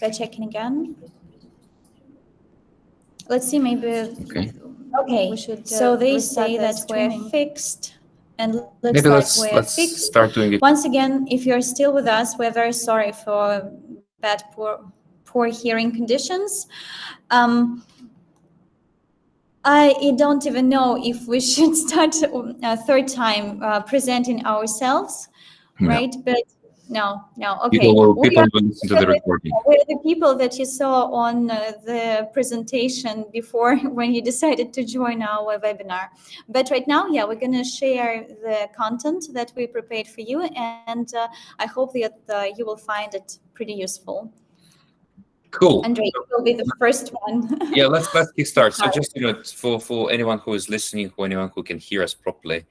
We're checking again. Let's see, maybe. Okay, we should, so they say that we're fixed, and looks maybe like we're let's fixed. start doing it. Once again, if you're still with us, we're very sorry for bad, poor hearing conditions. I don't even know if we should start a third time presenting ourselves, right? But no, okay. People will listen to the recording. We're the people that you saw on the presentation before when you decided to join our webinar. But right now, yeah, we're going to share the content that we prepared for you, and I hope that you will find it pretty useful. Cool. Andrei, you will be the first one. Yeah, let's kickstart. So just for anyone who is listening, for anyone who can hear us properly.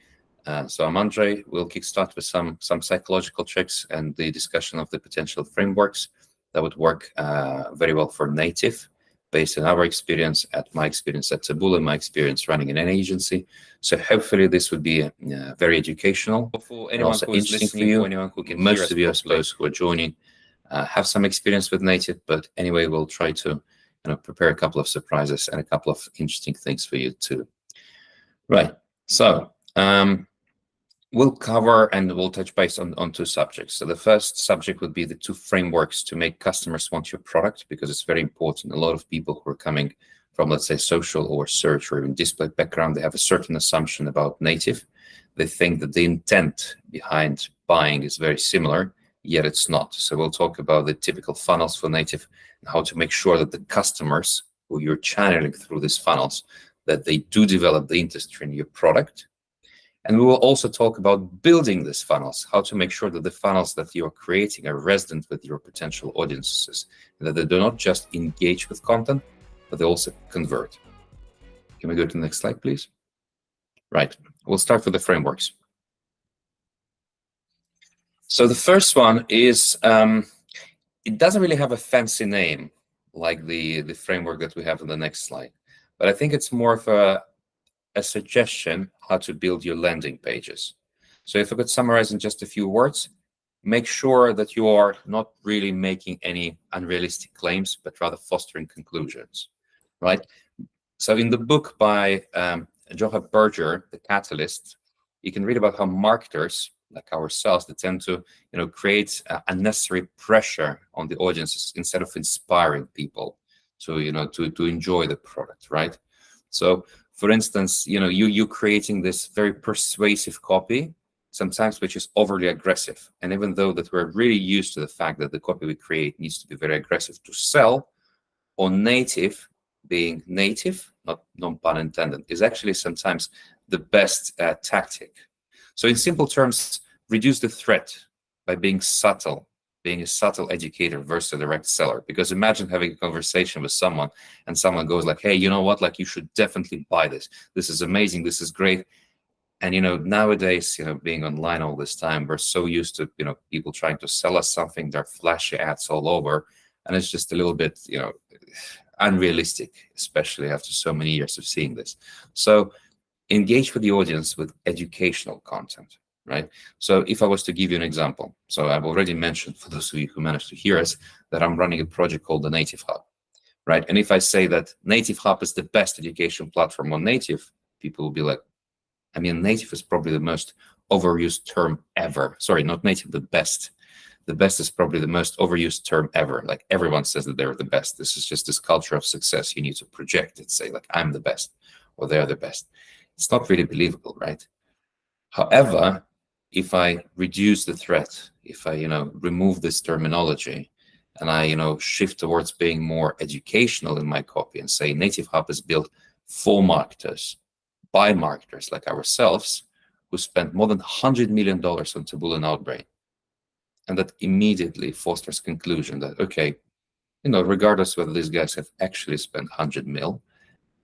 So I'm Andrei. We'll kickstart with some psychological tricks and the discussion of the potential frameworks that would work very well for native, based on our experience, my experience at Taboola, my experience running in an agency. So hopefully this would be very educational, for anyone also who is interesting for you. For anyone who can most of you, I suppose, who are joining, have some experience with native, but anyway, we'll try to prepare a couple of surprises and a couple of interesting things for you too. Right. So we'll cover and we'll touch base on two subjects. So the first subject would be the two frameworks to make customers want your product, because it's very important. A lot of people who are coming from, let's say, social or search or even display background, they have a certain assumption about native. They think that the intent behind buying is very similar, yet it's not. So we'll talk about the typical funnels for native and how to make sure that the customers who you're channeling through these funnels, that they do develop the interest in your product. And we will also talk about building these funnels, how to make sure that the funnels that you're creating are resident with your potential audiences, and that they do not just engage with content, but they also convert. Can we go to the next slide, please? Right, we'll start with the frameworks. So the first one is, it doesn't really have a fancy name like the framework that we have on the next slide, but I think it's more of a suggestion how to build your landing pages. So if I could summarize in just a few words, make sure that you are not really making any unrealistic claims, but rather fostering conclusions, right? So in the book by Johan Berger, The Catalyst, you can read about how marketers like ourselves, they tend to create unnecessary pressure on the audiences instead of inspiring people to enjoy the product, right? So for instance, you creating this very persuasive copy, sometimes which is overly aggressive. And even though that we're really used to the fact that the copy we create needs to be very aggressive to sell, on native, being native, no pun intended, is actually sometimes the best tactic. So in simple terms, reduce the threat by being subtle, being a subtle educator versus a direct seller. Because imagine having a conversation with someone and someone goes like, hey, you know what, like you should definitely buy this. This is amazing. This is great. And, nowadays, being online all this time, we're so used to, people trying to sell us something. There are flashy ads all over. And it's just a little bit, unrealistic, especially after so many years of seeing this. So engage with the audience with educational content. Right. So if I was to give you an example, so I've already mentioned, for those of you who managed to hear us, that I'm running a project called the Native Hub. Right. And if I say that Native Hub is the best education platform on native, people will be like, I mean, native is probably the most overused term ever. Sorry, not native, the best. The best is probably the most overused term ever. Like everyone says that they're the best. This is just this culture of success. You need to project it, say like, I'm the best or they're the best. It's not really believable, right? However, if I reduce the threat, if I, remove this terminology and I, shift towards being more educational in my copy and say Native Hub is built for marketers, by marketers like ourselves, who spent more than $100 million on Taboola and ANDREY. And that immediately fosters conclusion that, okay, regardless whether these guys have actually spent 100 mil,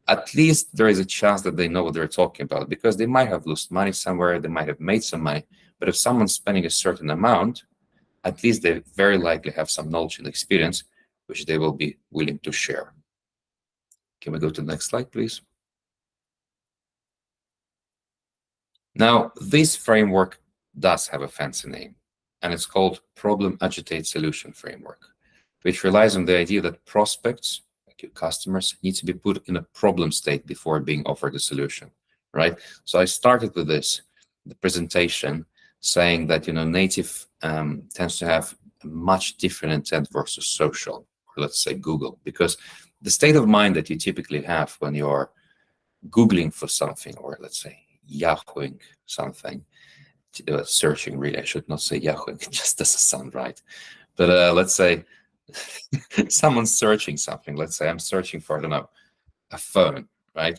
at least there is a chance that they know what they're talking about, because they might have lost money somewhere, they might have made some money, but if someone's spending a certain amount, at least they very likely have some knowledge and experience, which they will be willing to share. Can we go to the next slide, please? Now, this framework does have a fancy name, and it's called Problem Agitate Solution Framework. which relies on the idea that prospects, like your customers, need to be put in a problem state before being offered a solution, right? So I started with this, the presentation, saying that, native tends to have a much different intent versus social, or let's say Google, because the state of mind that you typically have when you're Googling for something, or let's say Yahooing something, searching, really, I should not say Yahooing, it just doesn't sound right. But let's say someone's searching something. Let's say I'm searching for, I don't know, a phone, right?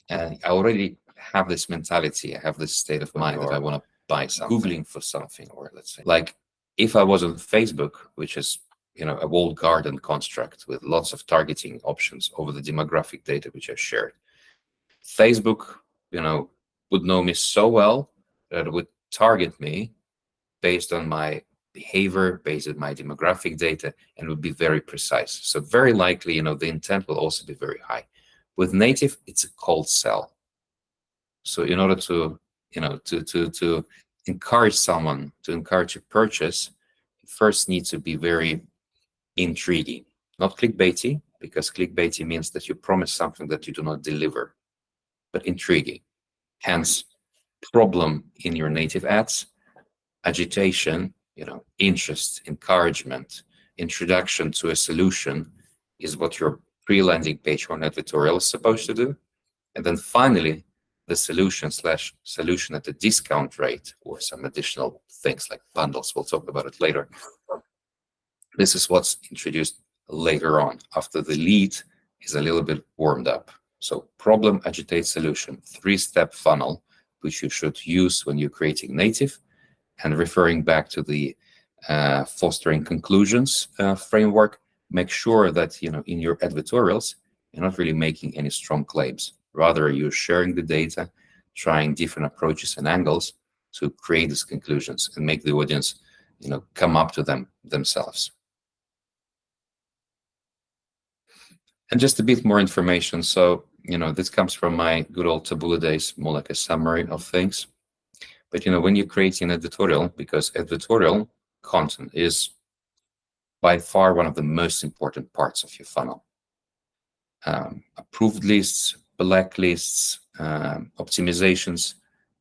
And I already have this mentality, I have this state of mind that I want to buy something. Googling for something, or let's say, like if I was on Facebook, which is, a walled garden construct with lots of targeting options over the demographic data which I shared. Facebook, would know me so well that it would target me based on my behavior, based on my demographic data, and would be very precise. So very likely, the intent will also be very high. With native, it's a cold sell. So in order to, to encourage someone, to encourage a purchase, you first need to be very intriguing, not clickbaity, because clickbaity means that you promise something that you do not deliver, but intriguing. Hence, problem in your native ads, agitation, interest, encouragement, introduction to a solution is what your pre-landing page or editorial is supposed to do. And then finally, the solution at a discount rate or some additional things like bundles. We'll talk about it later. This is what's introduced later on after the lead is a little bit warmed up. So problem, agitate, solution, 3-step funnel, which you should use when you're creating native. And referring back to the fostering conclusions framework, make sure that, in your editorials, you're not really making any strong claims. Rather, you're sharing the data, trying different approaches and angles to create these conclusions and make the audience, come up to them themselves. And just a bit more information. So, this comes from my good old Taboola days, more like a summary of things. But, when you're creating an editorial, because editorial content is by far one of the most important parts of your funnel. Approved lists, blacklists, optimizations,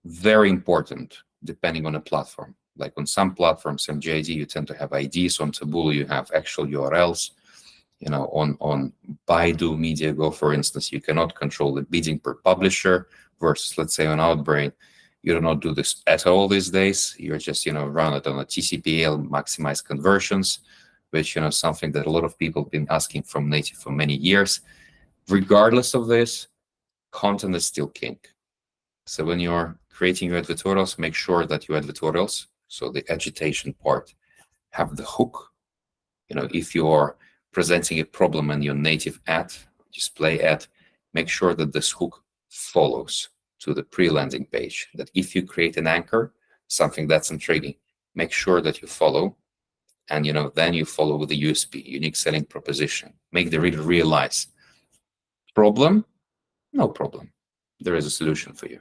very important depending on a platform. Like on some platforms, MGID, you tend to have IDs. On Taboola, you have actual URLs. On Baidu, MediaGo, for instance, you cannot control the bidding per publisher versus, let's say, on ANDREY, you do not do this at all these days. You're just, run it on a TCPL, maximize conversions, which, something that a lot of people have been asking from native for many years. Regardless of this, content is still king. So when you're creating your editorials, make sure that your editorials, so the agitation part, have the hook. If you're presenting a problem in your native ad, display ad, make sure that this hook follows to the pre-landing page. That if you create an anchor, something that's intriguing, make sure that you follow, and then you follow with the USP, unique selling proposition. Make the reader realize, problem, no problem. There is a solution for you.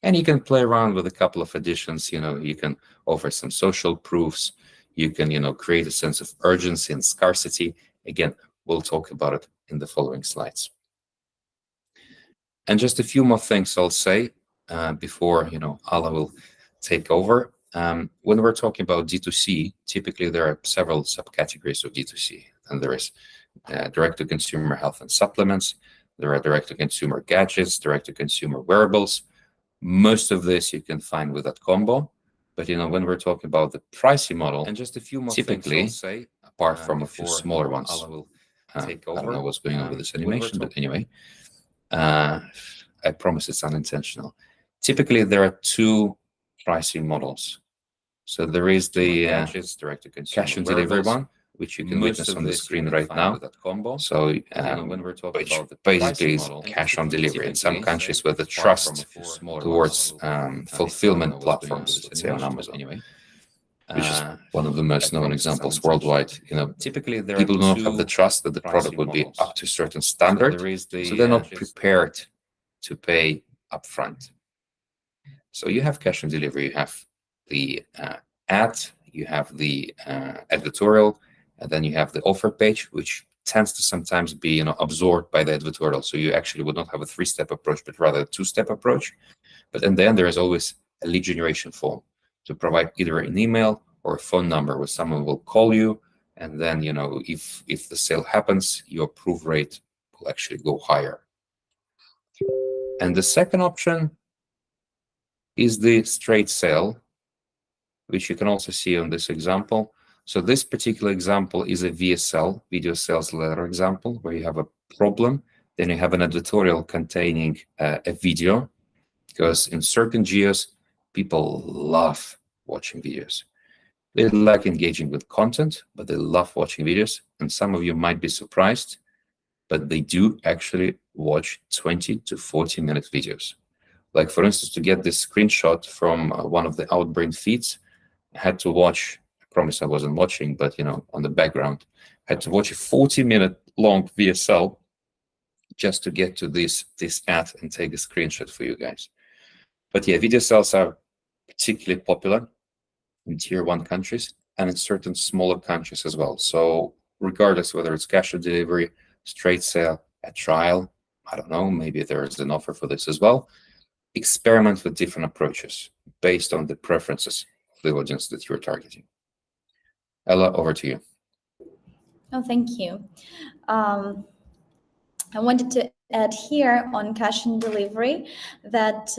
And you can play around with a couple of additions. You can offer some social proofs. You can, create a sense of urgency and scarcity. Again, we'll talk about it in the following slides. And just a few more things I'll say before, Alla will take over. When we're talking about D2C, typically there are several subcategories of D2C. And there is direct-to-consumer health and supplements. There are direct-to-consumer gadgets, direct-to-consumer wearables. Most of this you can find with AdCombo. But, when we're talking about the pricing model, and just a few more typically, things I'll say, apart from a few smaller ones, Alla will take over. I don't know what's going on with this animation, but anyway, I promise it's unintentional. Typically, there are two pricing models. So there is the cash and delivery one, which you can witness on the screen right now. So when we're talking about the basically is cash on delivery in some countries with the trust towards fulfillment platforms, let's say on Amazon, which is one of the most known examples worldwide. Typically people do not have the trust that the product would be up to a certain standard, so they're not prepared to pay upfront. So you have cash on delivery, you have the ad, you have the editorial, And then you have the offer page, which tends to sometimes be absorbed by the advertorial. So you actually would not have a 3-step approach, but rather a 2-step approach. But in the end, there is always a lead generation form to provide either an email or a phone number where someone will call you. And then, if the sale happens, your approve rate will actually go higher. And the second option is the straight sale, which you can also see on this example. So this particular example is a VSL, video sales letter example, where you have a problem. Then you have an editorial containing a video, because in certain geos, people love watching videos. They like engaging with content, but they love watching videos. And some of you might be surprised, but they do actually watch 20 to 40-minute videos. Like, for instance, to get this screenshot from one of the Outbrain feeds, I had to watch, I promise I wasn't watching, but on the background, I had to watch a 40-minute long VSL just to get to this ad and take a screenshot for you guys. But yeah, video sales are particularly popular in tier 1 countries and in certain smaller countries as well. So regardless whether it's cash on delivery, straight sale, a trial, I don't know, maybe there's an offer for this as well. Experiment with different approaches based on the preferences of the audience that you're targeting. Ella, over to you. Oh, thank you. I wanted to add here on cash and delivery that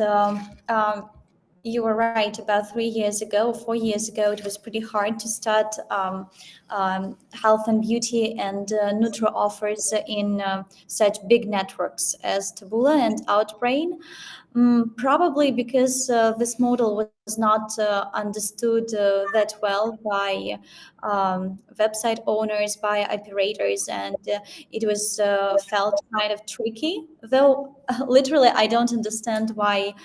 you were right. About 3 years ago, 4 years ago, it was pretty hard to start health and beauty and neutral offers in such big networks as Taboola and Outbrain. Probably because this model was not understood that well by website owners, by operators, and it was felt kind of tricky. Though literally, I don't understand why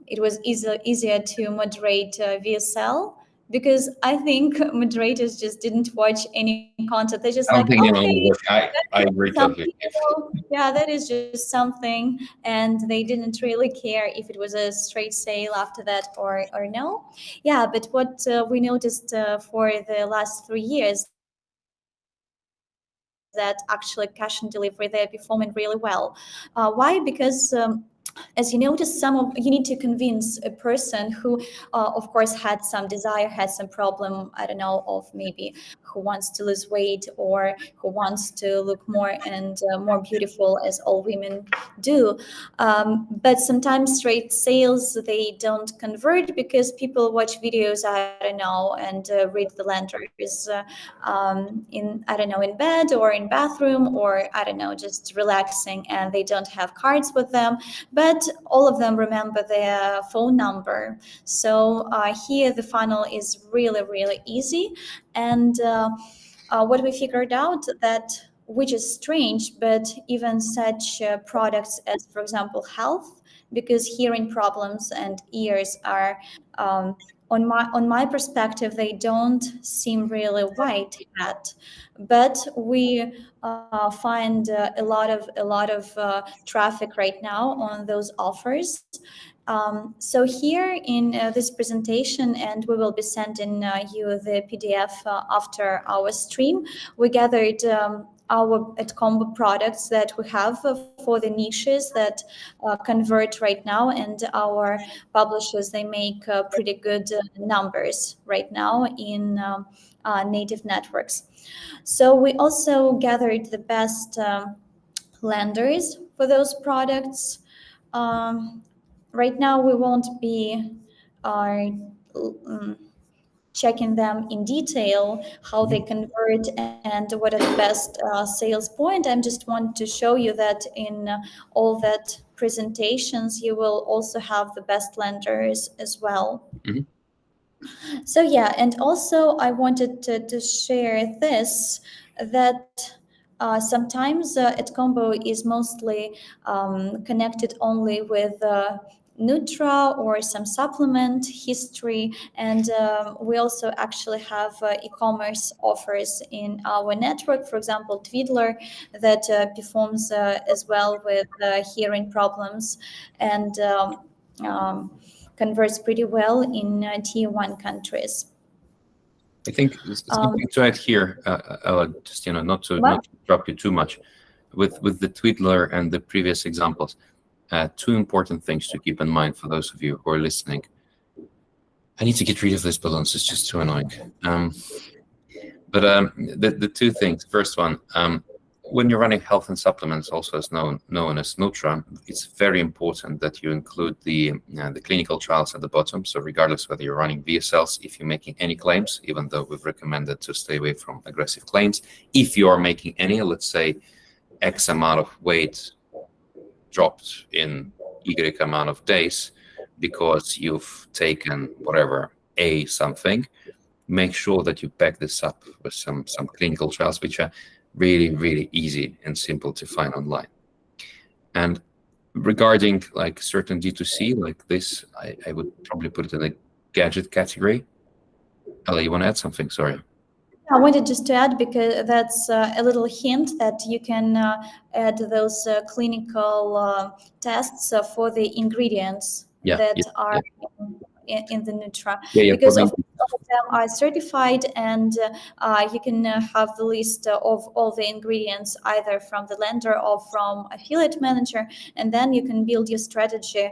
it was easier to moderate VSL. Because I think moderators just didn't watch any content. They just I don't think okay, I agree totally. yeah, that is just something, and they didn't really care if it was a straight sale after that or no. Yeah, but what we noticed for the last 3 years that actually cash and delivery, they're performing really well. Why? Because as you notice, you need to convince a person who, of course, had some desire, had some problem, I don't know, of maybe who wants to lose weight or who wants to look more and more beautiful, as all women do. But sometimes straight sales, they don't convert because people watch videos, I don't know, and read the letters in bed or in bathroom, or I don't know, just relaxing, and they don't have cards with them. But all of them remember their phone number. So here the funnel is really, really easy. And what we figured out that, which is strange, but even such products as, for example, health, because hearing problems and ears are, on my perspective, they don't seem really white hat, but we find a lot of traffic right now on those offers. So here in this presentation, and we will be sending you the PDF after our stream, we gathered our AdCombo products that we have for the niches that convert right now, and our publishers, they make pretty good numbers right now in native networks. So we also gathered the best lenders for those products. Right now we won't be checking them in detail, how they convert and what are the best sales point. I just want to show you that in all that presentations, you will also have the best lenders as well. Mm-hmm. So yeah, and also I wanted to share this, that sometimes AdCombo is mostly connected only with Nutra or some supplement history, and we also actually have e-commerce offers in our network. For example, Twiddler, that performs as well with hearing problems, and converts pretty well in tier 1 countries. I think something to add here, just not to drop you too much, with the Tweedler and the previous examples. Two important things to keep in mind for those of you who are listening. I need to get rid of these balloons; it's just too annoying. But the two things. First one, when you're running health and supplements, also as known as Nutra, it's very important that you include the clinical trials at the bottom. So regardless whether you're running VSLs, if you're making any claims, even though we've recommended to stay away from aggressive claims, if you are making any, let's say, X amount of weight dropped in Y amount of days because you've taken whatever, A something, make sure that you back this up with some clinical trials, which are really, really easy and simple to find online. And regarding like certain D2C like this, I would probably put it in a gadget category. Ella, you want to add something? Sorry. I wanted just to add, because that's a little hint that you can add those clinical tests for the ingredients that are in the Nutra, because of them are certified, and you can have the list of all the ingredients either from the lender or from affiliate manager, and then you can build your strategy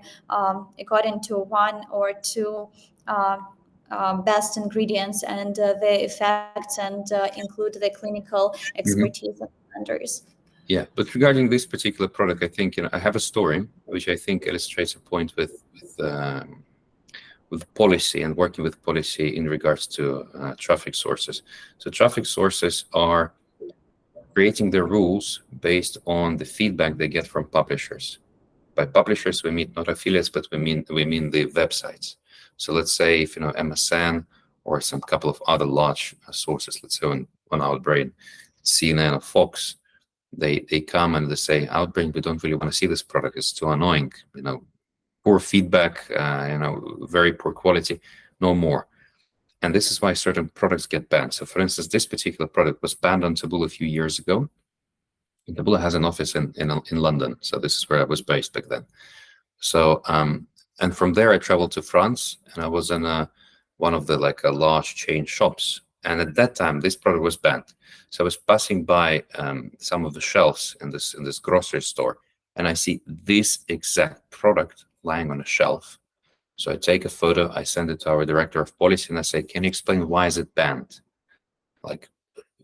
according to one or two best ingredients and the effects, and include the clinical expertise of lenders. Yeah, but regarding this particular product, I think I have a story which I think illustrates a point with policy and working with policy in regards to traffic sources. So traffic sources are creating their rules based on the feedback they get from publishers. By publishers, we mean not affiliates, but we mean the websites. So let's say if MSN or some couple of other large sources, let's say on Outbrain, CNN or Fox, they come and they say, Outbrain, we don't really want to see this product. It's too annoying. Poor feedback, very poor quality, no more. And this is why certain products get banned. So for instance, this particular product was banned on Taboola a few years ago. Taboola has an office in London. So this is where I was based back then. So, and from there I traveled to France, and I was in one of the large chain shops. And at that time, this product was banned. So I was passing by some of the shelves in this grocery store, and I see this exact product lying on a shelf. So I take a photo, I send it to our director of policy, and I say, can you explain why is it banned? Like,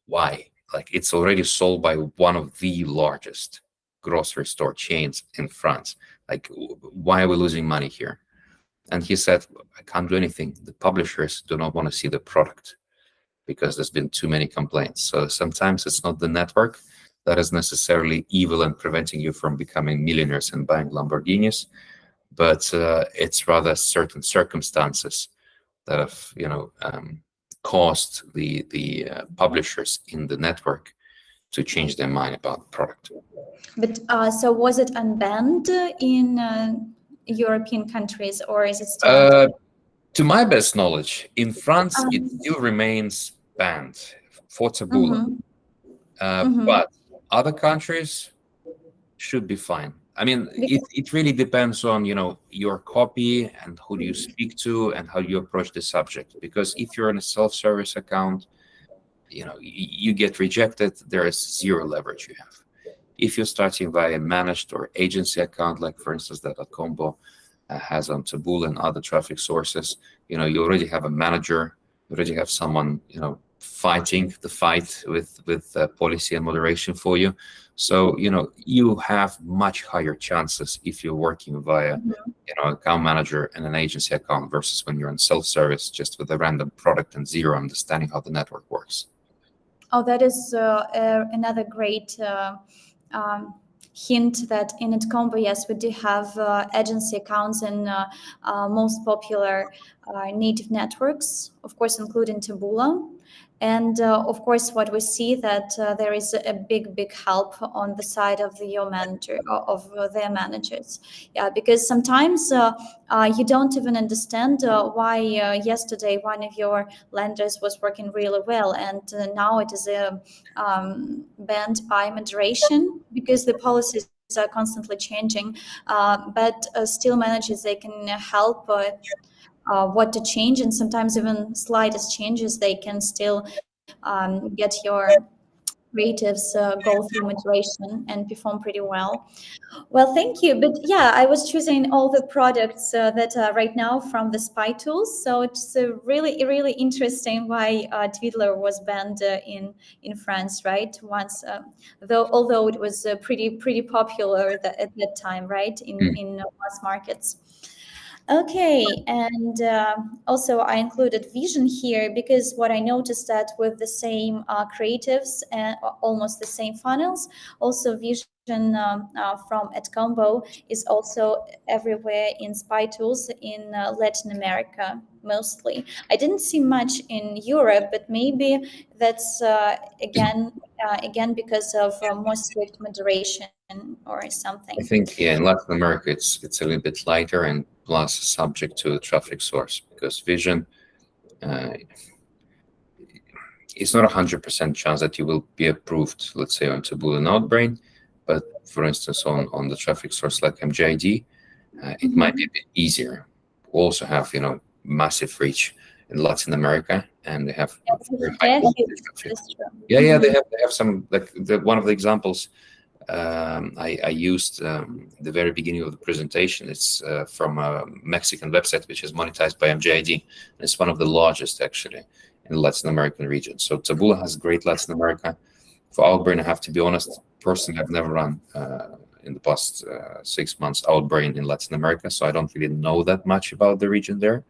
why? Like, it's already sold by one of the largest grocery store chains in France. Like, why are we losing money here? And he said, I can't do anything. The publishers do not want to see the product because there's been too many complaints. So sometimes it's not the network that is necessarily evil and preventing you from becoming millionaires and buying Lamborghinis, but it's rather certain circumstances that have caused the publishers in the network to change their mind about the product. But so was it unbanned in European countries, or is it still? To my best knowledge, in France, it still remains banned for Taboola. But other countries should be fine. I mean, it really depends on, your copy and who do you speak to and how you approach the subject. Because if you're in a self-service account, you get rejected, there is zero leverage you have. If you're starting via a managed or agency account, like for instance that AdCombo has on Taboola and other traffic sources, you already have a manager, you already have someone, fighting the fight with policy and moderation for you. So, you have much higher chances if you're working via, account manager and an agency account versus when you're in self-service just with a random product and zero understanding how the network works. Oh, that is another great hint that in AdCombo, yes, we do have agency accounts in most popular native networks, of course, including Taboola. And of course, what we see that there is a big help on the side of your manager, of their managers. Yeah, because sometimes you don't even understand why yesterday one of your lenders was working really well, and now it is banned by moderation because the policies are constantly changing. But still managers, they can help what to change, and sometimes even slightest changes, they can still get your creatives go through moderation and perform pretty well. Well, thank you. But yeah, I was choosing all the products that are right now from the spy tools. So it's really, really interesting why Twiddler was banned in France, right? Once, though, although it was pretty popular at that time, right? In mass markets. Okay, and also I included vision here because what I noticed that with the same creatives and almost the same funnels, also vision from AdCombo is also everywhere in spy tools in Latin America mostly. I didn't see much in Europe, but maybe that's again because of more strict moderation or something. I think, yeah, in Latin America, it's a little bit lighter and plus subject to the traffic source, because vision, it's not 100% chance that you will be approved, let's say, on Taboola and Outbrain, but for instance, on the traffic source like MJID, it might be a bit easier. We also have, massive reach in Latin America, and they have very high quality traffic. Yeah, they have some, like one of the examples I used the very beginning of the presentation. It's from a Mexican website which is monetized by MJID, and it's one of the largest actually in the Latin American region. So Taboola has great Latin America. For Outbrain, I have to be honest, personally, I've never run in the past 6 months Outbrain in Latin America, so I don't really know that much about the region there.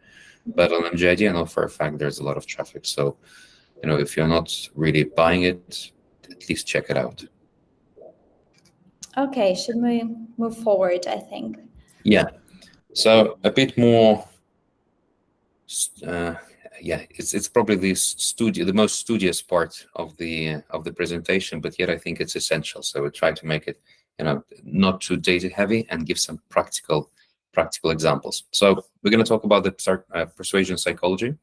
But on MJID, I know for a fact there's a lot of traffic. So, if you're not really buying it, at least check it out. Okay, should we move forward, I think? Yeah. So a bit more, it's probably the most studious part of the presentation, but yet I think it's essential. So we try to make it, not too data heavy and give some practical examples. So we're going to talk about the persuasion psychology.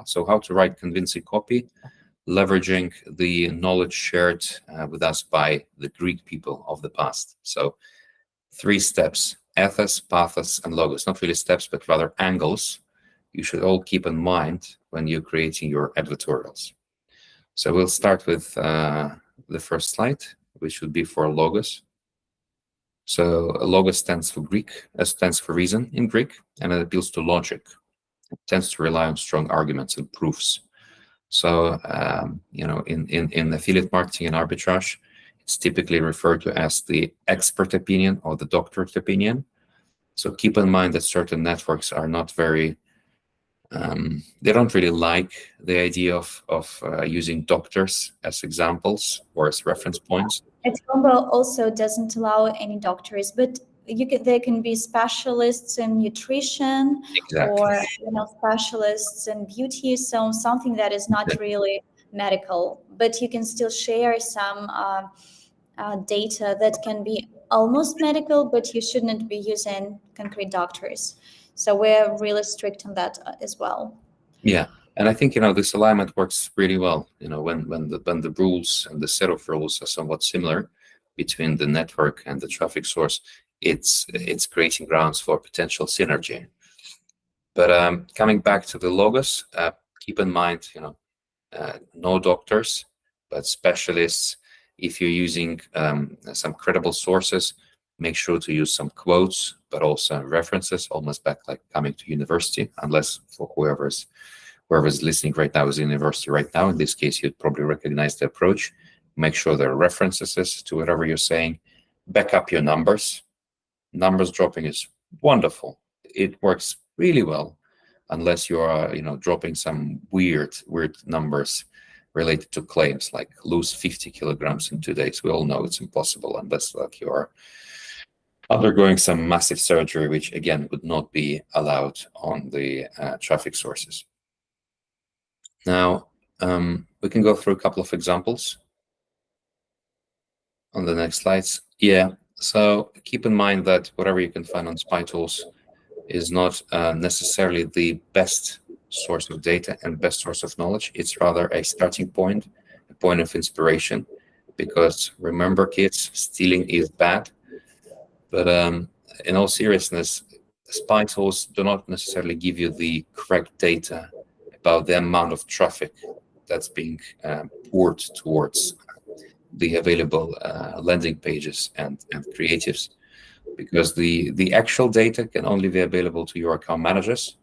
So how to write convincing copy, leveraging the knowledge shared with us by the Greek people of the past. So 3 steps: ethos, pathos, and logos. Not really steps, but rather angles you should all keep in mind when you're creating your editorials. So we'll start with the first slide, which would be for logos. So logos stands for reason in Greek, and it appeals to logic. It tends to rely on strong arguments and proofs. So, in affiliate marketing and arbitrage, it's typically referred to as the expert opinion or the doctorate opinion. So keep in mind that certain networks are not very, they don't really like the idea of using doctors as examples or as reference points. AdCombo also doesn't allow any doctors, but there can be specialists in nutrition. Exactly. Or specialists in beauty, so something that is not really medical, but you can still share some data that can be almost medical, but you shouldn't be using concrete doctors. So we're really strict on that as well. Yeah, and I think this alignment works really well. When the rules and the set of rules are somewhat similar between the network and the traffic source, it's creating grounds for potential synergy. But coming back to the logos, keep in mind, no doctors, but specialists. If you're using some credible sources, make sure to use some quotes, but also references, almost back like coming to university, unless for whoever's listening right now is in university right now. In this case, you'd probably recognize the approach. Make sure there are references to whatever you're saying. Back up your numbers. Numbers dropping is wonderful. It works really well, unless you are, dropping some weird numbers related to claims like lose 50 kilograms in 2 days. We all know it's impossible unless like you are undergoing some massive surgery, which again would not be allowed on the traffic sources. Now, we can go through a couple of examples on the next slides. Yeah, so keep in mind that whatever you can find on spy tools is not necessarily the best source of data and best source of knowledge. It's rather a starting point, a point of inspiration, because remember, kids, stealing is bad. But in all seriousness, spy tools do not necessarily give you the correct data about the amount of traffic that's being poured towards the available landing pages and creatives, because the actual data can only be available to your account managers,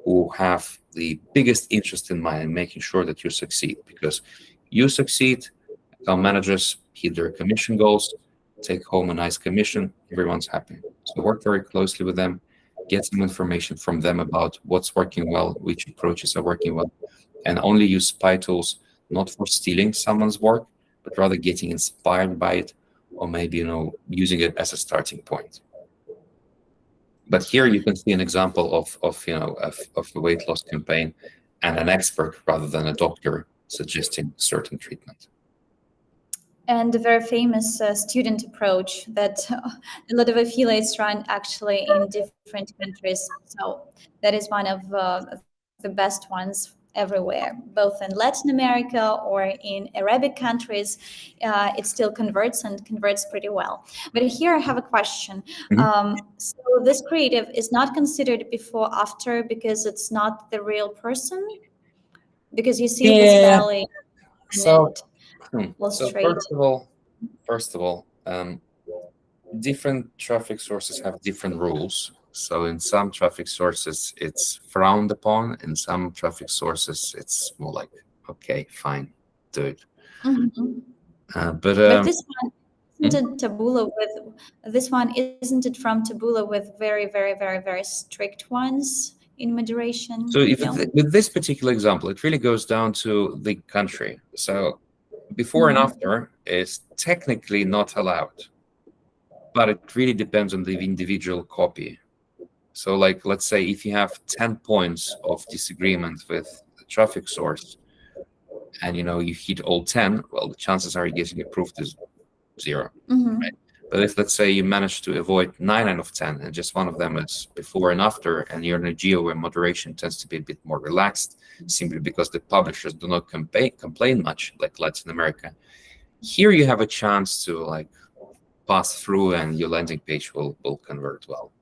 who have the biggest interest in mind in making sure that you succeed. Because you succeed, account managers hit their commission goals, take home a nice commission, everyone's happy. So work very closely with them, get some information from them about what's working well, which approaches are working well, and only use spy tools not for stealing someone's work, but rather getting inspired by it, or maybe, using it as a starting point. But here you can see an example of a weight loss campaign and an expert rather than a doctor suggesting certain treatment. And a very famous student approach that a lot of affiliates run actually in different countries. So that is one of the best ones everywhere, both in Latin America or in Arabic countries. It still converts and converts pretty well. But here I have a question. So this creative is not considered before after because it's not the real person? Because you see his belly and first of all, different traffic sources have different rules. So in some traffic sources, it's frowned upon. In some traffic sources, it's more like, okay, fine, do it. But this one isn't Taboola with this one, isn't it from Taboola with very, very, very, very strict ones in moderation? So with this particular example, it really goes down to the country. So before and after is technically not allowed, but it really depends on the individual copy. So like, let's say if you have 10 points of disagreement with the traffic source and you hit all 10, well, the chances are you getting approved is 0, right? But if, let's say, you manage to avoid 9 out of 10 and just one of them is before and after, and you're in a geo where moderation tends to be a bit more relaxed, simply because the publishers do not complain much, like Latin America, here you have a chance to like pass through and your landing page will convert well.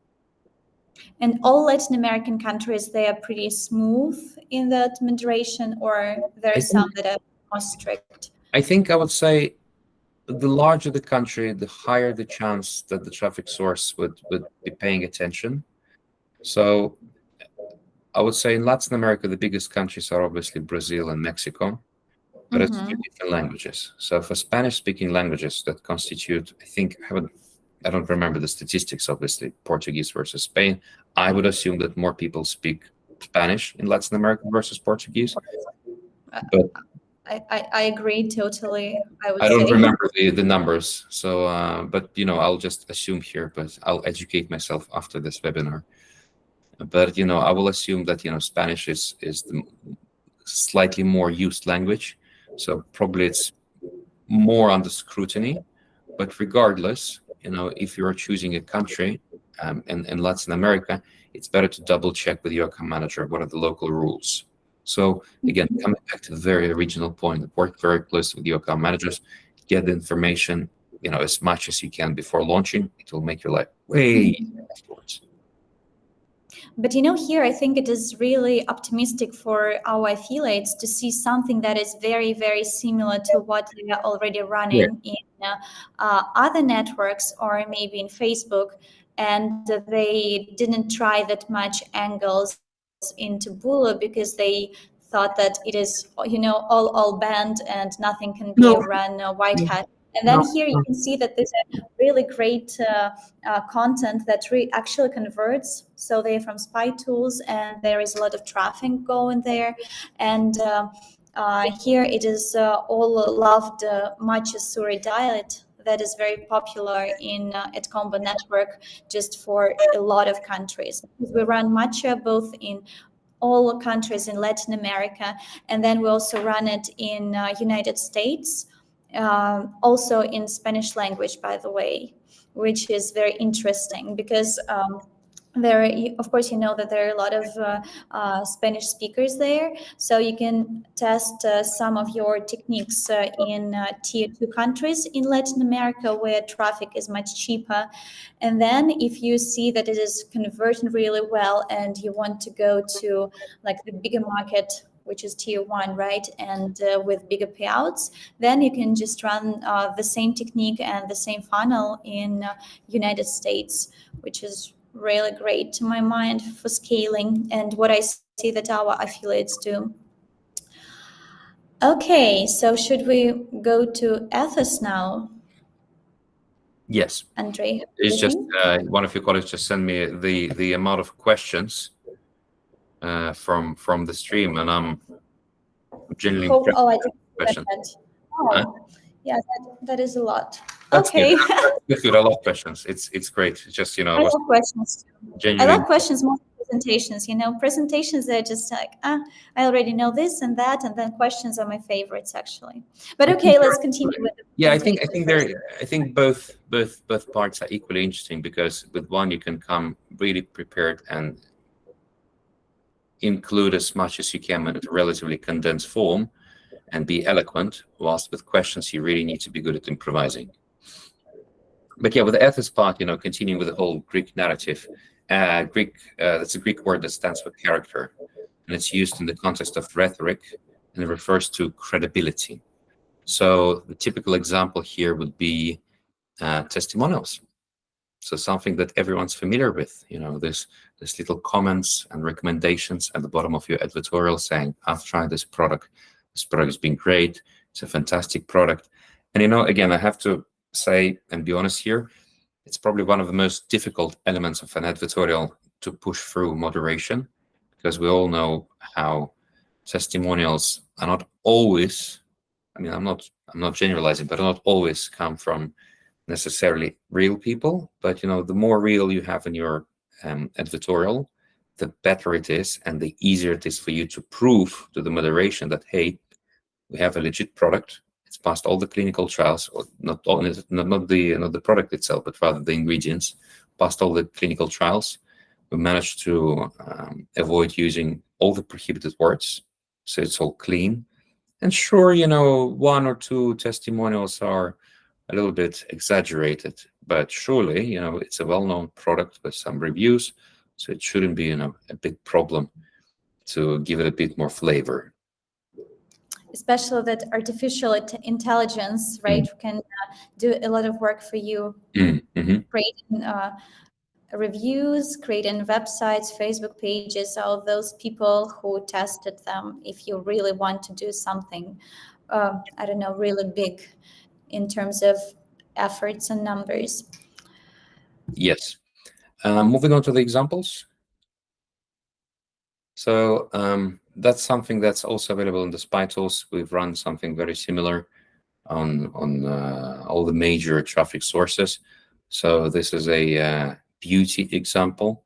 And all Latin American countries, they are pretty smooth in that moderation, or there are some that are more strict? I think I would say the larger the country, the higher the chance that the traffic source would be paying attention. So I would say in Latin America, the biggest countries are obviously Brazil and Mexico, but it's two different languages. So for Spanish-speaking languages that constitute, I don't remember the statistics, obviously, Portuguese versus Spain. I would assume that more people speak Spanish in Latin America versus Portuguese. But I agree totally. I don't remember the numbers. So, but I'll just assume here, but I'll educate myself after this webinar. But I will assume that Spanish is the slightly more used language. So probably it's more under scrutiny. But regardless, if you're choosing a country in Latin America, it's better to double check with your account manager what are the local rules. So again, coming back to the very original point, work very closely with your account managers, get the information, as much as you can before launching. It will make your life way easier afterwards. But here I think it is really optimistic for our affiliates to see something that is very, very similar to what they are already running in other networks or maybe in Facebook, and they didn't try that much angles in Taboola because they thought that it is all banned and nothing can be run white hat. And then here you can see that there's a really great content that actually converts. So they're from spy tools and there is a lot of traffic going there. And here it is all loved matcha suri diet that is very popular in AdCombo network just for a lot of countries. We run matcha both in all countries in Latin America, and then we also run it in United States. Also in Spanish language, by the way, which is very interesting because Of course, you know that there are a lot of Spanish speakers there, so you can test some of your techniques in tier 2 countries in Latin America where traffic is much cheaper. And then if you see that it is converting really well and you want to go to like the bigger market, which is tier 1, right, and with bigger payouts, then you can just run the same technique and the same funnel in United States, which is really great to my mind for scaling and what I see that our affiliates do. Okay, so should we go to Ethos now? Yes. Andrey, It's just one of your colleagues just sent me the amount of questions from the stream, and I'm genuinely impressed. I didn't get that. Oh, yeah, that is a lot. That's Okay. good. That's good. I love questions. It's great. It's just, I love questions too. genuinely. I love questions more than presentations. Presentations are just like, I already know this and that, and then questions are my favorites actually. But okay, let's continue with the Yeah, I think both parts are equally interesting, because with one you can come really prepared and include as much as you can in a relatively condensed form and be eloquent, whilst with questions you really need to be good at improvising. But yeah, with the ethos part, continuing with the whole Greek narrative, that's a Greek word that stands for character, and it's used in the context of rhetoric, and it refers to credibility. So the typical example here would be testimonials. So something that everyone's familiar with, there's little comments and recommendations at the bottom of your editorial saying, I've tried this product. This product has been great. It's a fantastic product. And, again, I have to say and be honest here, it's probably one of the most difficult elements of an editorial to push through moderation, because we all know how testimonials are not always, I'm not generalizing, but not always come from necessarily real people. But the more real you have in your editorial, the better it is, and the easier it is for you to prove to the moderation that, hey, we have a legit product. It's passed all the clinical trials, or not the product itself, but rather the ingredients, passed all the clinical trials. We managed to avoid using all the prohibited words, so it's all clean. And sure, one or two testimonials are a little bit exaggerated, but surely, it's a well-known product with some reviews, so it shouldn't be, a big problem to give it a bit more flavor. Especially that artificial intelligence, right, can do a lot of work for you, creating reviews, creating websites, Facebook pages, all those people who tested them. If you really want to do something, really big in terms of efforts and numbers. Yes. Moving on to the examples. So that's something that's also available in the spy tools. We've run something very similar on all the major traffic sources. So this is a beauty example.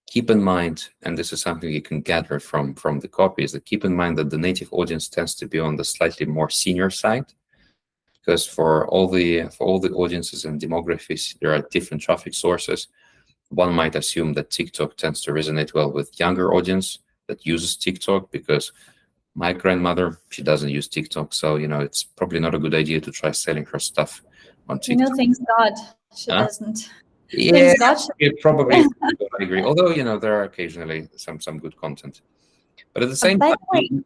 Keep in mind, and this is something you can gather from the copy, is that keep in mind that the native audience tends to be on the slightly more senior side, because for all the audiences and demographics, there are different traffic sources. One might assume that TikTok tends to resonate well with younger audience that uses TikTok, because my grandmother, she doesn't use TikTok, so it's probably not a good idea to try selling her stuff on TikTok. Thanks God she doesn't. Yeah, probably. I agree. Although there are occasionally some good content, but at the same time,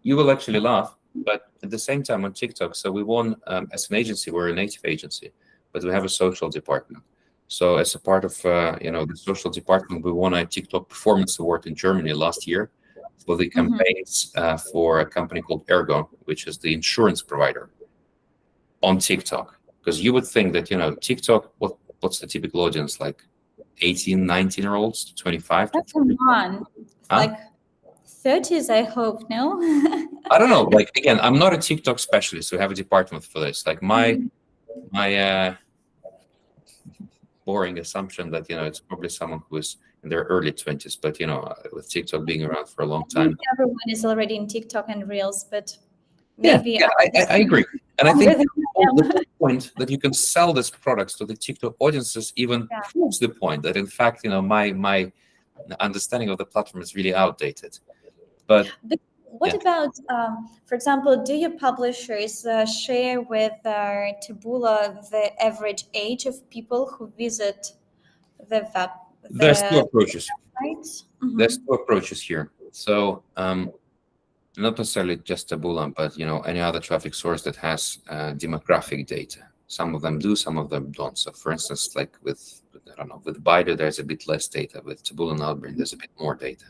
you will actually laugh. But at the same time, on TikTok, so we won as an agency. We're a native agency, but we have a social department. So as a part of the social department, we won a TikTok Performance Award in Germany last year for the campaigns for a company called Ergo, which is the insurance provider on TikTok. Because you would think that TikTok, what's the typical audience, like 18, 19-year-olds to 25? Come on, like 30s, I hope. No. I don't know. Like, again, I'm not a TikTok specialist. We have a department for this. Like my boring assumption that it's probably someone who is in their early 20s, but with TikTok being around for a long time, everyone is already in TikTok and Reels, but maybe I agree. And I think the point that you can sell these products to the TikTok audiences even proves the point that, in fact, my understanding of the platform is really outdated. But what about, for example, do your publishers share with Taboola the average age of people who visit the web? There's two approaches. Right? There's two approaches here. So not necessarily just Taboola, but any other traffic source that has demographic data. Some of them do, some of them don't. So for instance, like with Baidu, there's a bit less data. With Taboola and Outbrain, there's a bit more data.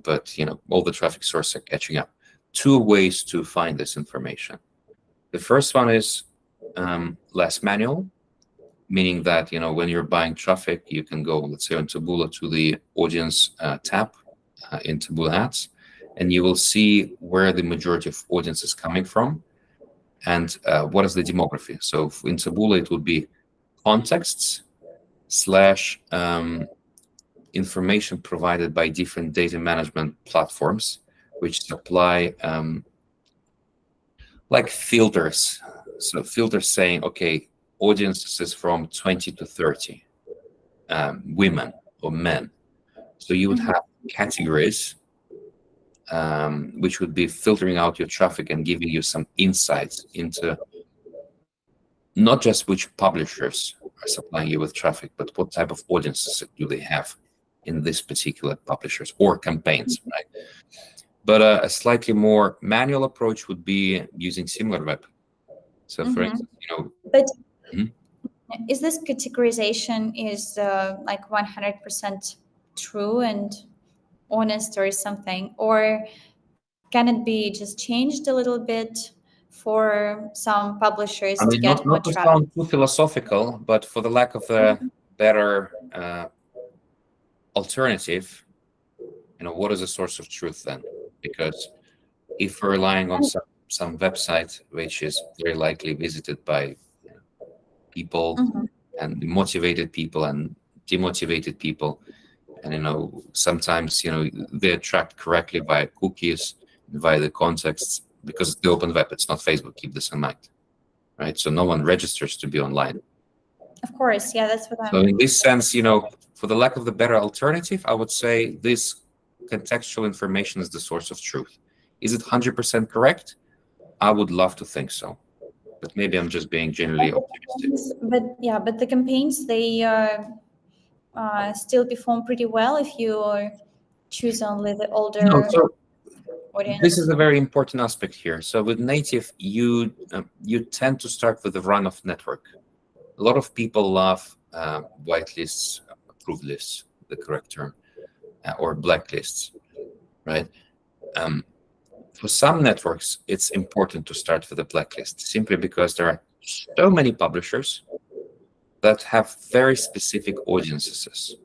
But all the traffic sources are catching up. Two ways to find this information. The first one is less manual, meaning that when you're buying traffic, you can go, let's say, on Taboola to the audience tab in Taboola Ads, and you will see where the majority of audience is coming from and what is the demography. So in Taboola, it would be contexts / information provided by different data management platforms, which supply like filters. So filters saying, okay, audiences from 20 to 30, women or men. So you would have categories, which would be filtering out your traffic and giving you some insights into not just which publishers are supplying you with traffic, but what type of audiences do they have in this particular publishers or campaigns, right? But a slightly more manual approach would be using SimilarWeb. So for instance, But is this categorization is like 100% true and honest or something, or can it be just changed a little bit for some publishers to get more not to traffic? sound too philosophical, but for the lack of a better alternative, what is a source of truth then? Because if we're relying on some website which is very likely visited by people and motivated people and demotivated people, and sometimes they're tracked correctly via cookies, via the contexts, because it's the open web, it's not Facebook. Keep this in mind, right? So no one registers to be online. Of course, yeah, that's what I'm. So in this sense, for the lack of the better alternative, I would say this contextual information is the source of truth. Is it 100% correct? I would love to think so, but maybe I'm just being generally optimistic. But the campaigns, they still perform pretty well if you choose only the older audience. This is a very important aspect here. So with native, you tend to start with the run-off network. A lot of people love whitelists, approved lists, the correct term, or blacklists, right? For some networks, it's important to start with a blacklist simply because there are so many publishers that have very specific audiences.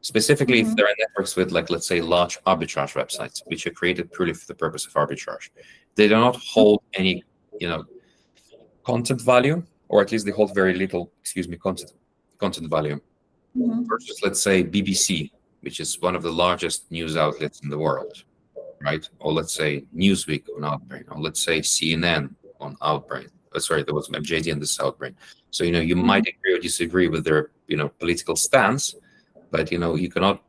Specifically, if there are networks with, like, let's say, large arbitrage websites, which are created purely for the purpose of arbitrage, they do not hold any, content value, or at least they hold very little, content value. Versus, let's say, BBC, which is one of the largest news outlets in the world, right? Or let's say Newsweek on Outbrain, or let's say CNN on Outbrain. Sorry, there was JD and this Outbrain. So you might agree or disagree with their political stance, but you cannot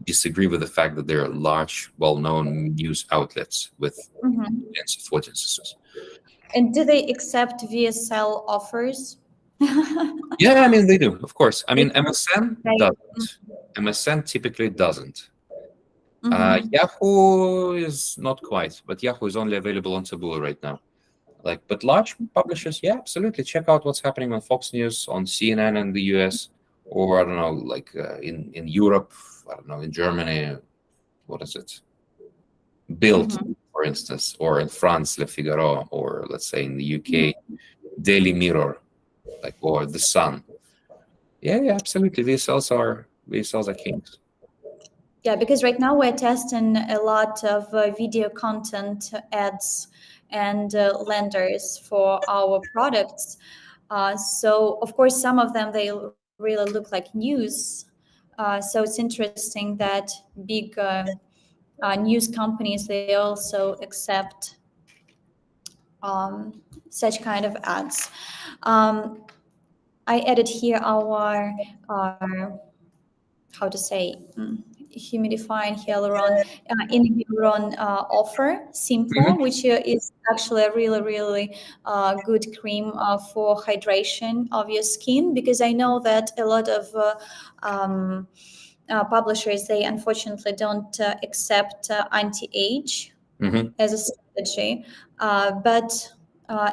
disagree with the fact that they're large, well-known news outlets with millions of audiences. And do they accept VSL offers? Yeah, they do, of course. MSN doesn't. MSN typically doesn't. Yahoo is not quite, but Yahoo is only available on Taboola right now. But large publishers, yeah, absolutely. Check out what's happening on Fox News, on CNN in the US, or I don't know, in Europe, I don't know, in Germany, what is it? Bild, for instance, or in France, Le Figaro, or let's say in the UK, Daily Mirror, or The Sun. Yeah, absolutely. VSLs are kings. Yeah, because right now we're testing a lot of video content ads and lenders for our products. So of course, some of them, they really look like news. So it's interesting that big news companies, they also accept such kind of ads. I added here our how to say, humidifying hyaluron in hyaluron offer simple, which is actually a really good cream for hydration of your skin, because I know that a lot of publishers, they unfortunately don't accept anti-age as a strategy, but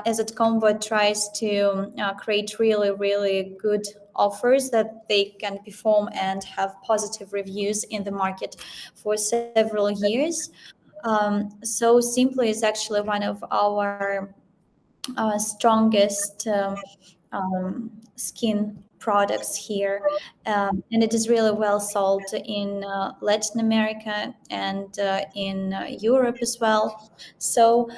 as AdCombo tries to create really good offers that they can perform and have positive reviews in the market for several years. So Simply is actually one of our strongest skin products here, and it is really well sold in Latin America and in Europe as well. So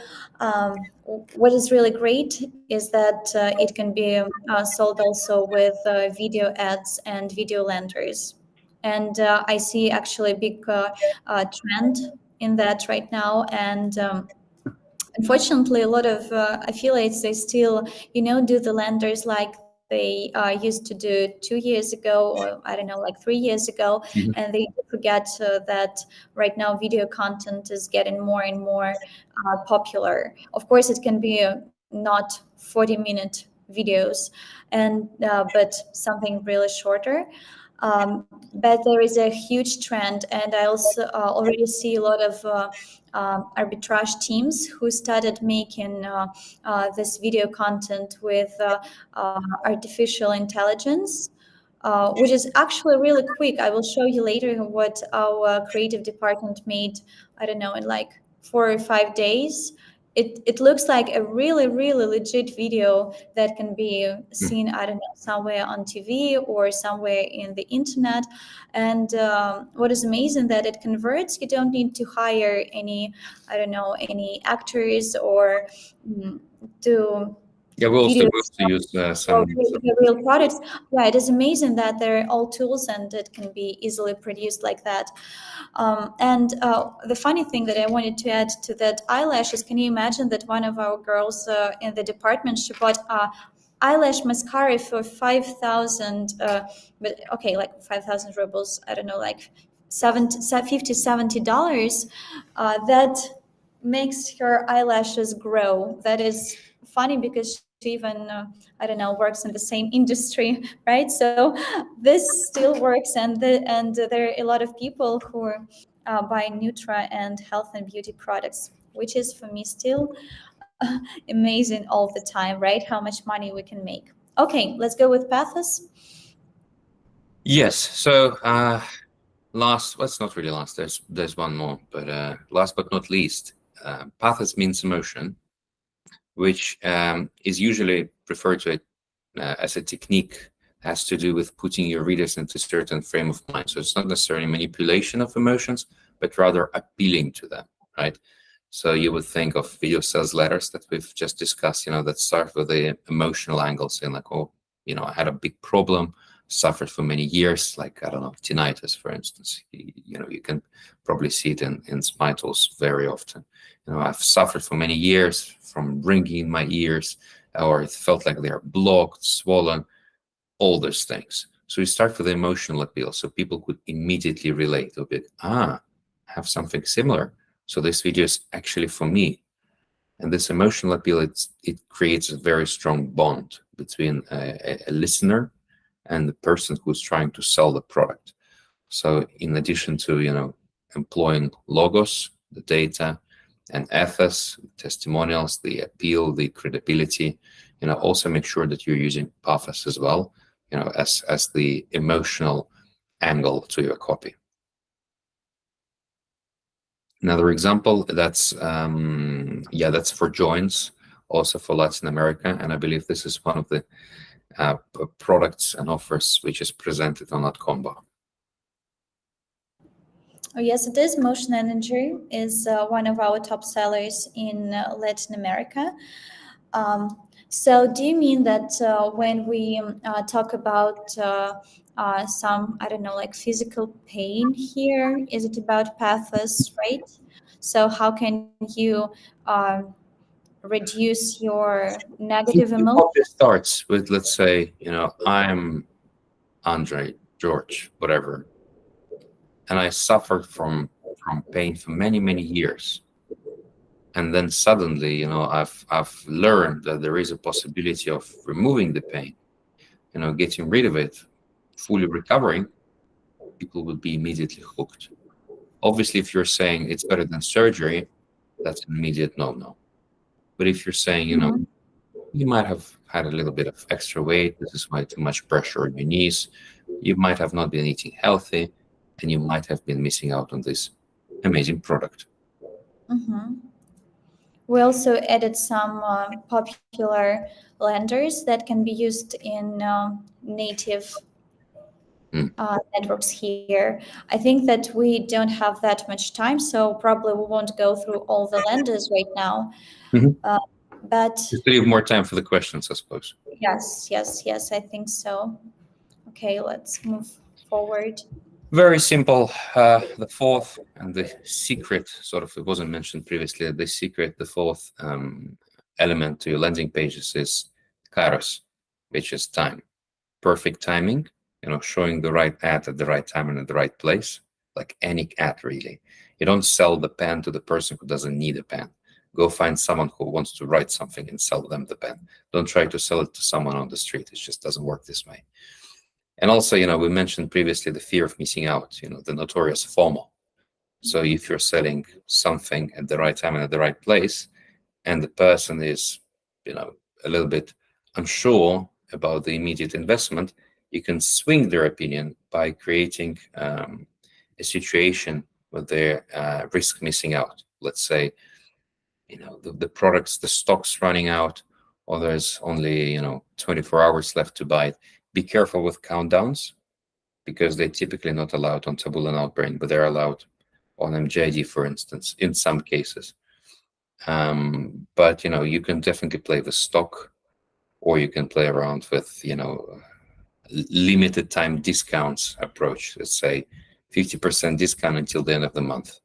what is really great is that it can be sold also with video ads and video landers. And I see actually a big trend in that right now. And unfortunately, a lot of affiliates, they still, do the lenders like they used to do 2 years ago, or I don't know, like 3 years ago, and they forget that right now video content is getting more and more popular. Of course, it can be not 40-minute videos, and but something really shorter. But there is a huge trend, and I also already see a lot of arbitrage teams who started making this video content with artificial intelligence, which is actually really quick. I will show you later what our creative department made, I don't know, in like 4 or 5 days. It looks like a really legit video that can be seen, I don't know, somewhere on TV or somewhere in the internet. And what is amazing, that it converts. You don't need to hire any, I don't know, any actors or to Yeah, we also use some the real products. Yeah, it is amazing that they're all tools and it can be easily produced like that. And the funny thing that I wanted to add to that eyelashes, can you imagine that one of our girls in the department, she bought eyelash mascara for 5,000, but okay, like 5,000 rubles, I don't know, like $70 that makes her eyelashes grow. That is funny because she even I don't know, works in the same industry, right? So this still works, and there are a lot of people who are buying Nutra and health and beauty products, which is for me still amazing all the time, right? How much money we can make. Okay, let's go with Pathos. Yes. So last, well, it's not really last. There's one more, but last but not least, pathos means emotion, which is usually referred to it as a technique, has to do with putting your readers into a certain frame of mind. So it's not necessarily manipulation of emotions, but rather appealing to them, right? So you would think of video sales letters that we've just discussed, that start with the emotional angle, saying like, oh, I had a big problem, suffered for many years, like, I don't know, tinnitus, for instance. You can probably see it in Smitles very often. I've suffered for many years from ringing in my ears, or it felt like they're blocked, swollen, all those things. So you start with the emotional appeal, so people could immediately relate a bit. I have something similar. So this video is actually for me. And this emotional appeal, it creates a very strong bond between a listener and the person who's trying to sell the product. So in addition to, employing logos, the data, and ethos, testimonials, the appeal, the credibility, also make sure that you're using pathos as well, as the emotional angle to your copy. Another example, that's for joins, also for Latin America, and I believe this is one of the products and offers which is presented on AdCombo. Oh, yes, it is. Motion Energer is one of our top sellers in Latin America. So do you mean that when we talk about some, I don't know, like physical pain here, is it about pathos, right? So how can you reduce your negative emotion? It starts with, let's say, I'm Andrei, George, whatever. and I suffered from pain for many years. And then suddenly, I've learned that there is a possibility of removing the pain, getting rid of it, fully recovering. People will be immediately hooked. Obviously, if you're saying it's better than surgery, that's an immediate no. But if you're saying, you might have had a little bit of extra weight, this is why too much pressure on your knees, you might have not been eating healthy, and you might have been missing out on this amazing product. We also added some popular lenders that can be used in native networks here. I think that we don't have that much time, so probably we won't go through all the lenders right now. But just leave more time for the questions, I suppose. Yes, I think so. Okay, let's move forward. Very simple. The fourth and the secret, sort of, it wasn't mentioned previously, the secret, the fourth element to your landing pages is kairos, which is time. Perfect timing, showing the right ad at the right time and at the right place, like any ad, really. You don't sell the pen to the person who doesn't need a pen. Go find someone who wants to write something and sell them the pen. Don't try to sell it to someone on the street. It just doesn't work this way. And also, we mentioned previously the fear of missing out, the notorious FOMO. So if you're selling something at the right time and at the right place, and the person is, a little bit unsure about the immediate investment, you can swing their opinion by creating a situation where they risk missing out. Let's say, the products, the stock's running out, or there's only, 24 hours left to buy it. Be careful with countdowns, because they're typically not allowed on Taboola and Outbrain, but they're allowed on MJD, for instance, in some cases. But, you can definitely play the stock, or you can play around with, limited time discounts approach. Let's say 50% discount until the end of the month.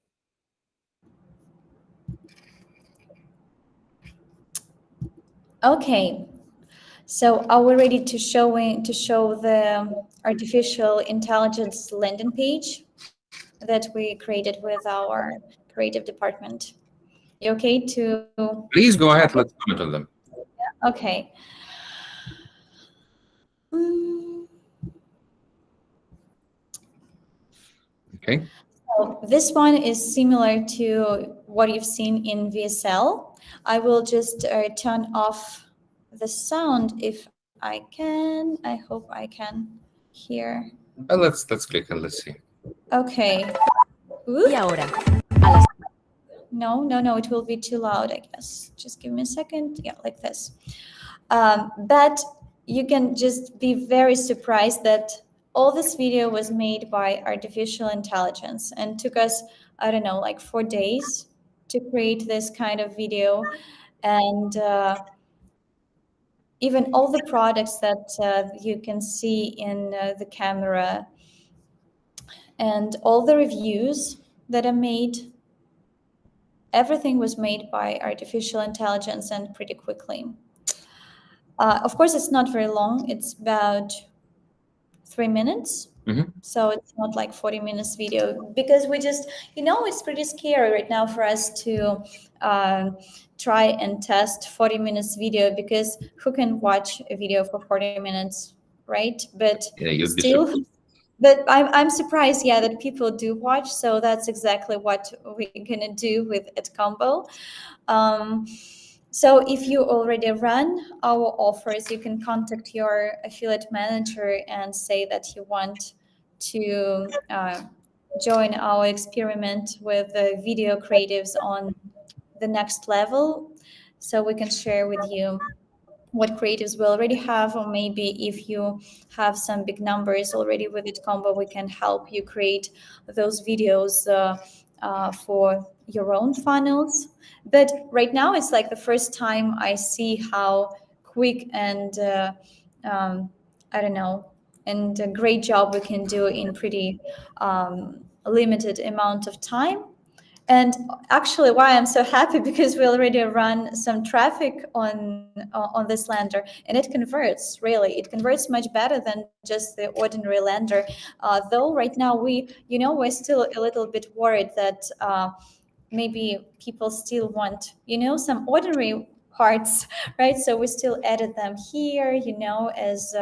Okay, so are we ready to show the artificial intelligence landing page that we created with our creative department? You okay to? Please go ahead. Let's comment on them. Okay. Okay. So this one is similar to what you've seen in VSL. I will just turn off the sound if I can. I hope I can hear. Let's click and let's see. Okay. Y ahora. No, it will be too loud, I guess. Just give me a second. Yeah, like this. But you can just be very surprised that all this video was made by artificial intelligence and took us, I don't know, like 4 days to create this kind of video. And even all the products that you can see in the camera and all the reviews that are made, everything was made by artificial intelligence and pretty quickly. Of course, it's not very long. It's about 3 minutes. So it's not like 40 minutes video, because we just, it's pretty scary right now for us to try and test 40 minutes video, because who can watch a video for 40 minutes, right? But yeah, still, but I'm surprised, that people do watch. So that's exactly what we're gonna do with AdCombo. So if you already run our offers, you can contact your affiliate manager and say that you want to join our experiment with the video creatives on the next level. So we can share with you what creatives we already have, or maybe if you have some big numbers already with AdCombo, we can help you create those videos for your own funnels. But right now it's like the first time I see how quick and and a great job we can do in pretty limited amount of time. And actually, why I'm so happy, because we already run some traffic on this lander, and it converts. Really, it converts much better than just the ordinary lander. Though right now we're still a little bit worried that maybe people still want some ordinary parts, right? So we still added them here, as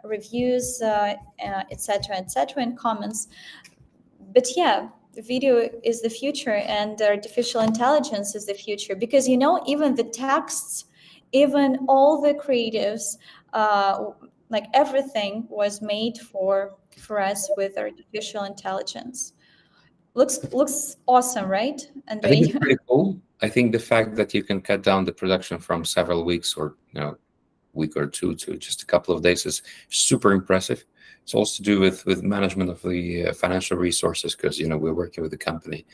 reviews, etc., and comments. But yeah, the video is the future, and artificial intelligence is the future, because even the texts, even all the creatives, like everything was made for us with artificial intelligence. Looks awesome, right, I think Andrei? it's pretty cool. I think the fact that you can cut down the production from several weeks or week or two to just a couple of days is super impressive. It's also to do with management of the financial resources, because we're working with a company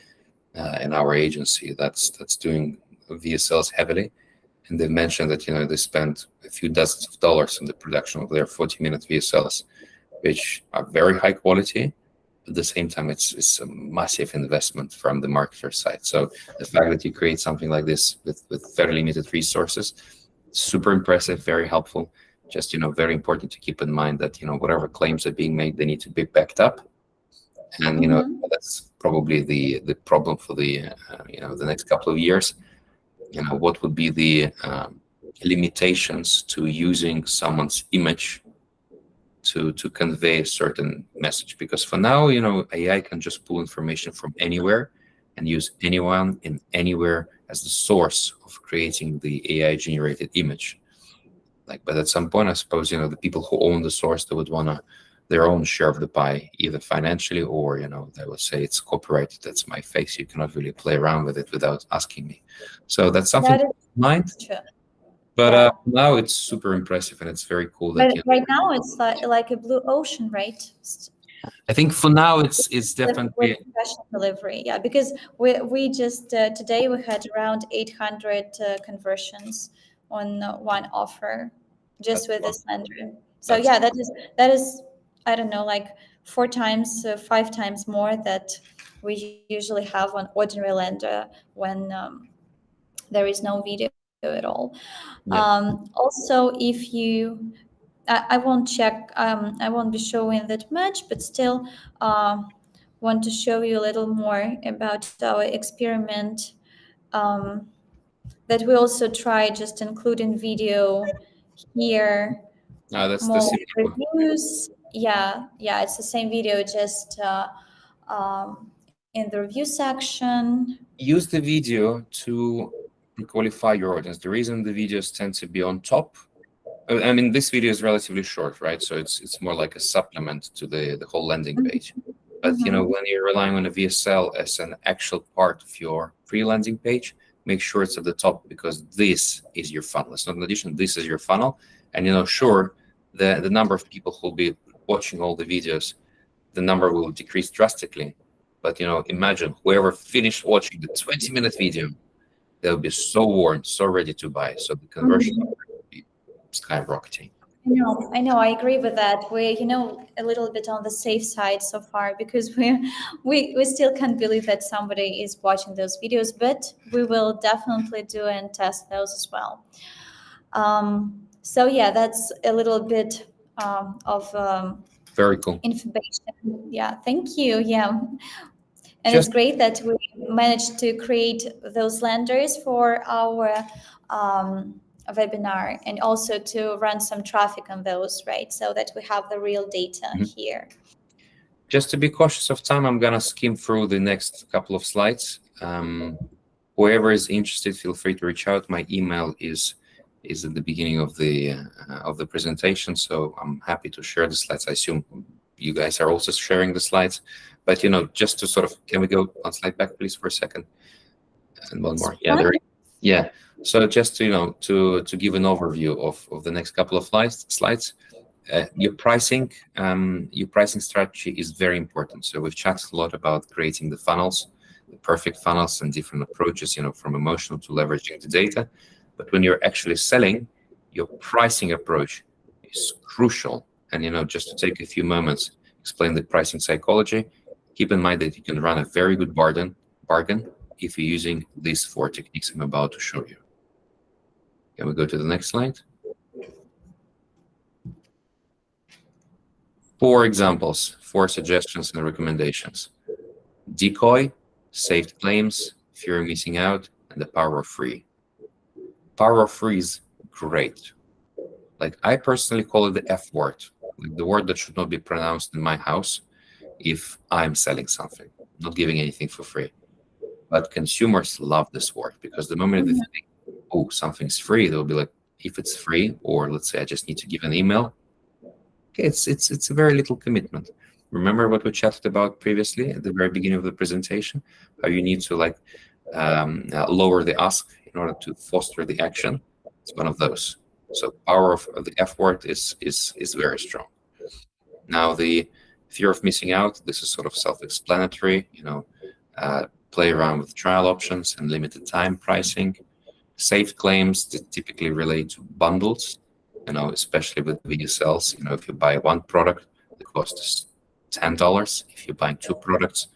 in our agency that's doing VSLs heavily, and they mentioned that they spent a few dozens of dollars in the production of their 40-minute VSLs, which are very high quality. At the same time, it's a massive investment from the marketer side. So the fact that you create something like this with very limited resources, super impressive, very helpful. Just very important to keep in mind that whatever claims are being made, they need to be backed up, and that's probably the problem for the the next couple of years. What would be the limitations to using someone's image to convey a certain message? Because for now, AI can just pull information from anywhere and use anyone in anywhere as the source of creating the AI generated image. But at some point, I suppose the people who own the source, they would want their own share of the pie, either financially or they would say it's copyrighted, that's my face, you cannot really play around with it without asking me. So that's something to keep in mind. True. But Yeah. now it's super impressive, and it's very cool that But right now it's like a blue ocean, right? I think for now it's definitely with fashion delivery. Yeah, because we just today we had around 800 conversions on one offer just with this lender. So yeah, that is I don't know, like 4 times, 5 times more that we usually have on ordinary lender when there is no video at all. Also, if you I won't check, I won't be showing that much, but still want to show you a little more about our experiment that we also try, just including video here. that's More the reviews. Yeah, it's the same video, just in the review section. Use the video to qualify your audience. The reason the videos tend to be on top, I mean, this video is relatively short, right? So it's more like a supplement to the whole landing page. But when you're relying on a VSL as an actual part of your pre-landing page, make sure it's at the top, because this is your funnel. It's not an addition. This is your funnel, and sure, the number of people who will be watching all the videos, the number will decrease drastically. But imagine whoever finished watching the 20-minute video, they'll be so warm, so ready to buy. So the conversion will be skyrocketing. I know, I agree with that. We're, a little bit on the safe side so far, because we still can't believe that somebody is watching those videos, but we will definitely do and test those as well. So yeah, that's a little bit of Very cool information. Yeah, thank you. Yeah. And it's great that we managed to create those lenders for our webinar, and also to run some traffic on those, right? So that we have the real data here. Just to be cautious of time, I'm gonna skim through the next couple of slides. Whoever is interested, feel free to reach out. My email is at the beginning of the presentation, so I'm happy to share the slides. I assume you guys are also sharing the slides, but just to sort of, can we go one slide back, please, for a second? And one more. Yeah. So just to give an overview of the next couple of slides. Your pricing strategy is very important. So we've chatted a lot about creating the funnels, the perfect funnels, and different approaches, from emotional to leveraging the data. But when you're actually selling, your pricing approach is crucial. And just to take a few moments, explain the pricing psychology. Keep in mind that you can run a very good bargain if you're using these 4 techniques I'm about to show you. Can we go to the next slide? 4 examples, 4 suggestions and recommendations. Decoy, saved claims, fear of missing out, and the power of free. Power of free is great. Like, I personally call it the F word, like the word that should not be pronounced in my house if I'm selling something, not giving anything for free. But consumers love this word, because the moment they think, oh, something's free, they'll be like, if it's free, or let's say I just need to give an email, okay, it's a very little commitment. Remember what we chatted about previously at the very beginning of the presentation, how you need to like lower the ask in order to foster the action. It's one of those. So power of the F word is very strong. Now, the fear of missing out, this is sort of self-explanatory, play around with trial options and limited time pricing. Saved claims that typically relate to bundles, especially with VSLs. If you buy 1 product, the cost is $10. If you're buying 2 products,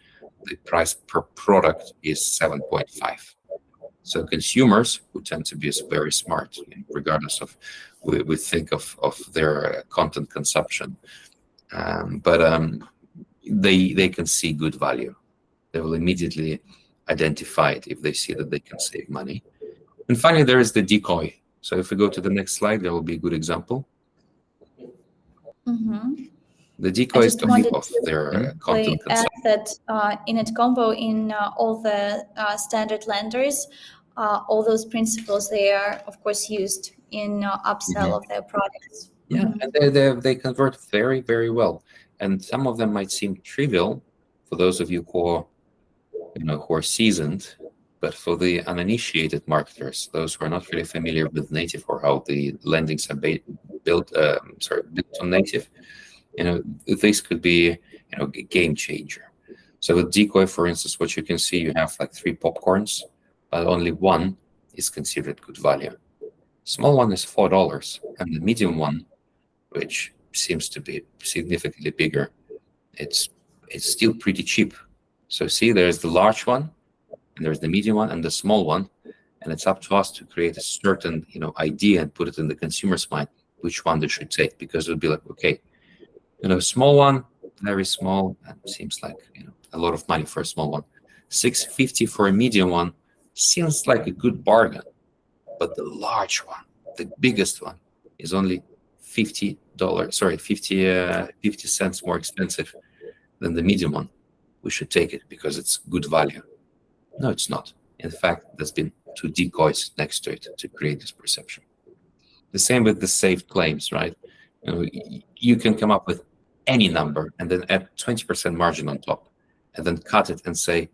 the price per product is 7.5. So consumers, who tend to be very smart, regardless of we think of their content consumption, but they can see good value. They will immediately identify it if they see that they can save money. And finally, there is the decoy. So if we go to the next slide, there will be a good example. The decoy is of their content consumption. That in AdCombo, in all the standard lenders, all those principles, they are, of course, used in upsell of their products. Yeah, and they convert very, very well. And some of them might seem trivial for those of you who are seasoned, but for the uninitiated marketers, those who are not really familiar with native or how the lendings are built on native, this could be a game changer. So with decoy, for instance, what you can see, you have like 3 popcorns, but only 1 is considered good value. Small one is $4, and the medium one, which seems to be significantly bigger, it's still pretty cheap. So see, there's the large one, and there's the medium one, and the small one, and it's up to us to create a certain idea and put it in the consumer's mind which one they should take, because it'll be like, okay, small one, very small, and seems like a lot of money for a small one. $6.50 for a medium one seems like a good bargain, but the large one, the biggest one, is only $50 cents more expensive than the medium one. We should take it because it's good value. No, it's not. In fact, there's been 2 decoys next to it to create this perception. The same with the saved claims, right? You can come up with any number and then add 20% margin on top, and then cut it and say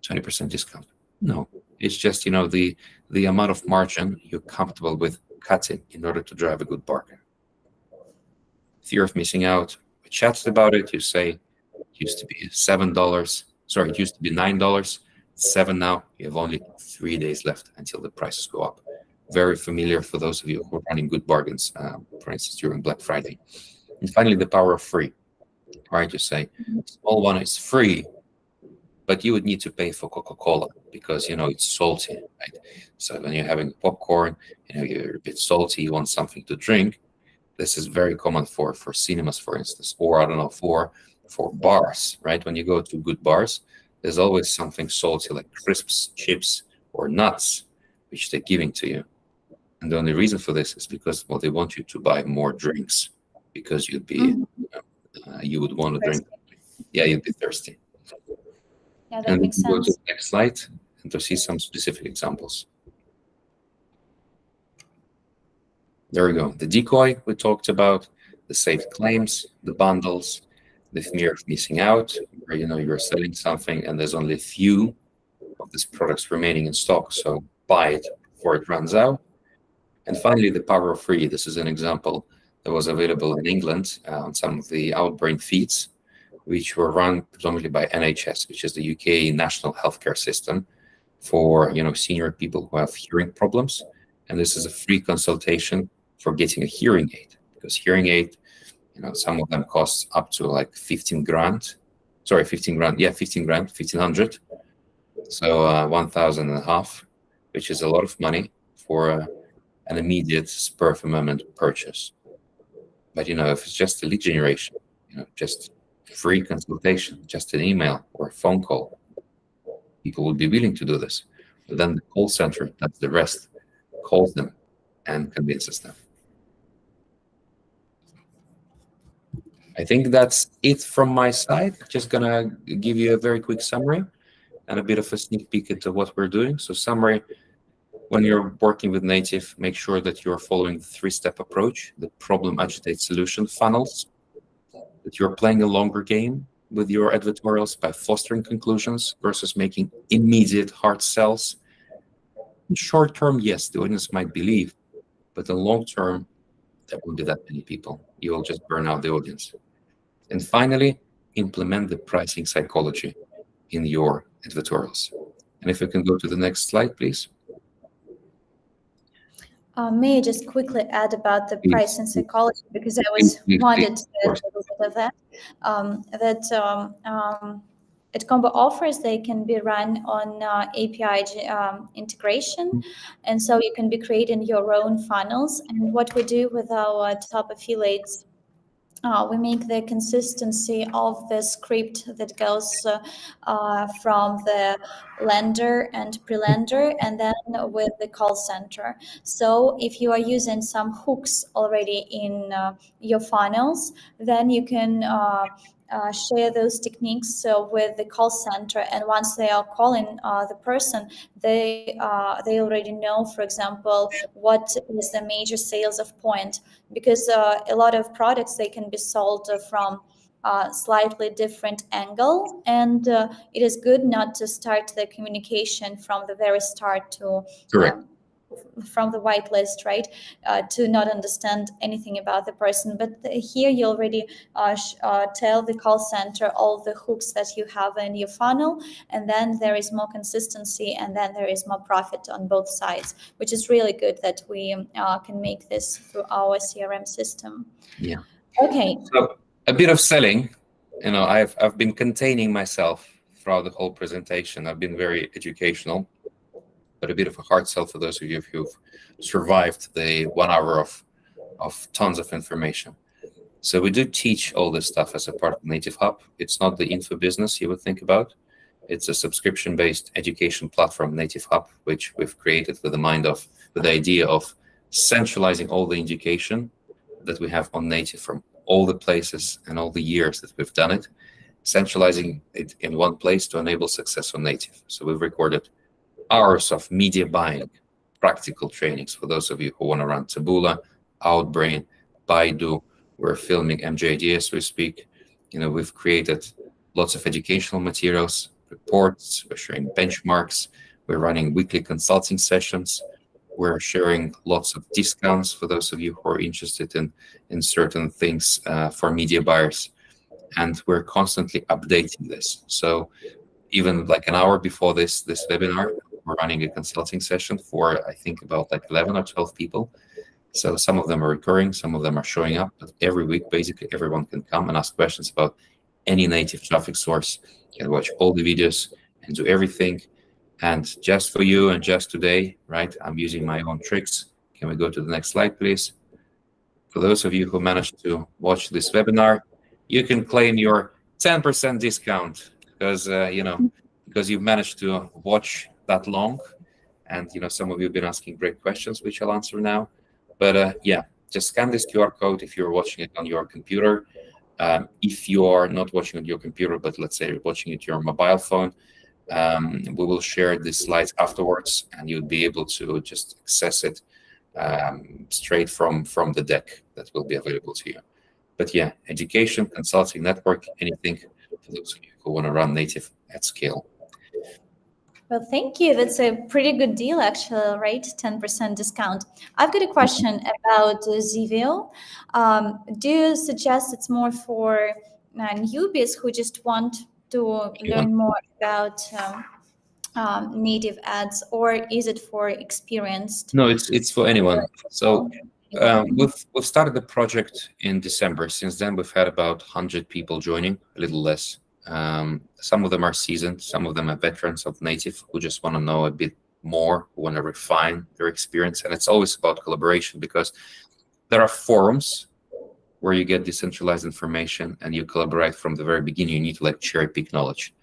20% discount. No, it's just the amount of margin you're comfortable with cutting in order to drive a good bargain. Fear of missing out. We chatted about it. You say it used to be $7. Sorry, it used to be $9. It's $7 now. You have only 3 days left until the prices go up. Very familiar for those of you who are running good bargains, for instance, during Black Friday. And finally, the power of free. Right? You say small one is free, but you would need to pay for Coca-Cola because it's salty, right? So when you're having popcorn, you're a bit salty, you want something to drink. This is very common for cinemas, for instance, or I don't know, for bars, right? When you go to good bars, there's always something salty like crisps, chips, or nuts, which they're giving to you. And the only reason for this is because, well, they want you to buy more drinks because you'd be, you would want to drink. Yeah, you'd be thirsty. Yeah, that makes sense. Go to the next slide and to see some specific examples. There we go. The decoy we talked about, the saved claims, the bundles, the fear of missing out, where you're selling something and there's only a few of these products remaining in stock, so buy it before it runs out. And finally, the power of free. This is an example that was available in England on some of the outbrain feeds, which were run predominantly by NHS, which is the UK national healthcare system for senior people who have hearing problems. And this is a free consultation for getting a hearing aid, because hearing aid, some of them cost up to like 15 grand. sorry, 15 grand. Yeah, 15 grand, 1,500. So 1,500, which is a lot of money for an immediate spur of a moment purchase. But if it's just a lead generation, just free consultation, just an email or a phone call, people would be willing to do this. But then the call center, that's the rest, calls them and convinces them. I think that's it from my side. Just gonna give you a very quick summary and a bit of a sneak peek into what we're doing. So summary, when you're working with native, make sure that you're following the 3-step approach, the problem, agitate, solution funnels, that you're playing a longer game with your advertorials by fostering conclusions versus making immediate hard sells. In short term, yes, the audience might believe, but in long term, there won't be that many people. You will just burn out the audience. And finally, implement the pricing psychology in your advertorials. And if we can go to the next slide, please. May I just quickly add about the Please. Pricing psychology, because I was wanted Please. a little bit of that. AdCombo offers, they can be run on API integration, and so you can be creating your own funnels. And what we do with our top affiliates, we make the consistency of the script that goes from the lender and pre-lender, and then with the call center. So if you are using some hooks already in your funnels, then you can share those techniques with the call center, and once they are calling the person, they already know, for example, what is the major sales of point, because a lot of products, they can be sold from slightly different angle, and it is good not to start the communication from the very start to from the whitelist, right? To not understand anything about the person. But here you already tell the call center all the hooks that you have in your funnel, and then there is more consistency, and then there is more profit on both sides, which is really good that we can make this through our CRM system. Yeah. Okay. So a bit of selling. I've been containing myself throughout the whole presentation. I've been very educational, but a bit of a hard sell for those of you who've survived the 1 hour of tons of information. So we do teach all this stuff as a part of Native Hub. It's not the info business you would think about. It's a subscription-based education platform, Native Hub, which we've created with the idea of centralizing all the education that we have on Native from all the places and all the years that we've done it, centralizing it in one place to enable success on Native. So we've recorded hours of media buying, practical trainings for those of you who want to run Taboola, Outbrain, Baidu. We're filming MJD as we speak. We've created lots of educational materials, reports, we're sharing benchmarks, we're running weekly consulting sessions, we're sharing lots of discounts for those of you who are interested in certain things for media buyers. And we're constantly updating this. So even like an hour before this webinar, we're running a consulting session for, I think, about like 11 or 12 people. So some of them are recurring, some of them are showing up, but every week, basically, everyone can come and ask questions about any native traffic source. You can watch all the videos and do everything. And just for you and just today, right, I'm using my own tricks. Can we go to the next slide, please? For those of you who managed to watch this webinar, you can claim your 10% discount because you've managed to watch that long, and some of you have been asking great questions, which I'll answer now. But yeah, just scan this QR code if you're watching it on your computer. If you are not watching on your computer, but let's say you're watching it on your mobile phone, we will share the slides afterwards, and you'll be able to just access it straight from the deck that will be available to you. But yeah, education, consulting, network, anything for those of you who want to run Native at scale. Well, thank you. That's a pretty good deal, actually, right? 10% discount. I've got a question about Xevio. Do you suggest it's more for newbies who just want to learn more about native ads, or is it for experienced? No, it's for anyone. So we've started the project in December. Since then, we've had about 100 people joining, a little less. Some of them are seasoned, some of them are veterans of native who just want to know a bit more, who want to refine their experience. And it's always about collaboration, because there are forums where you get decentralized information and you collaborate from the very beginning. You need to like cherry pick knowledge.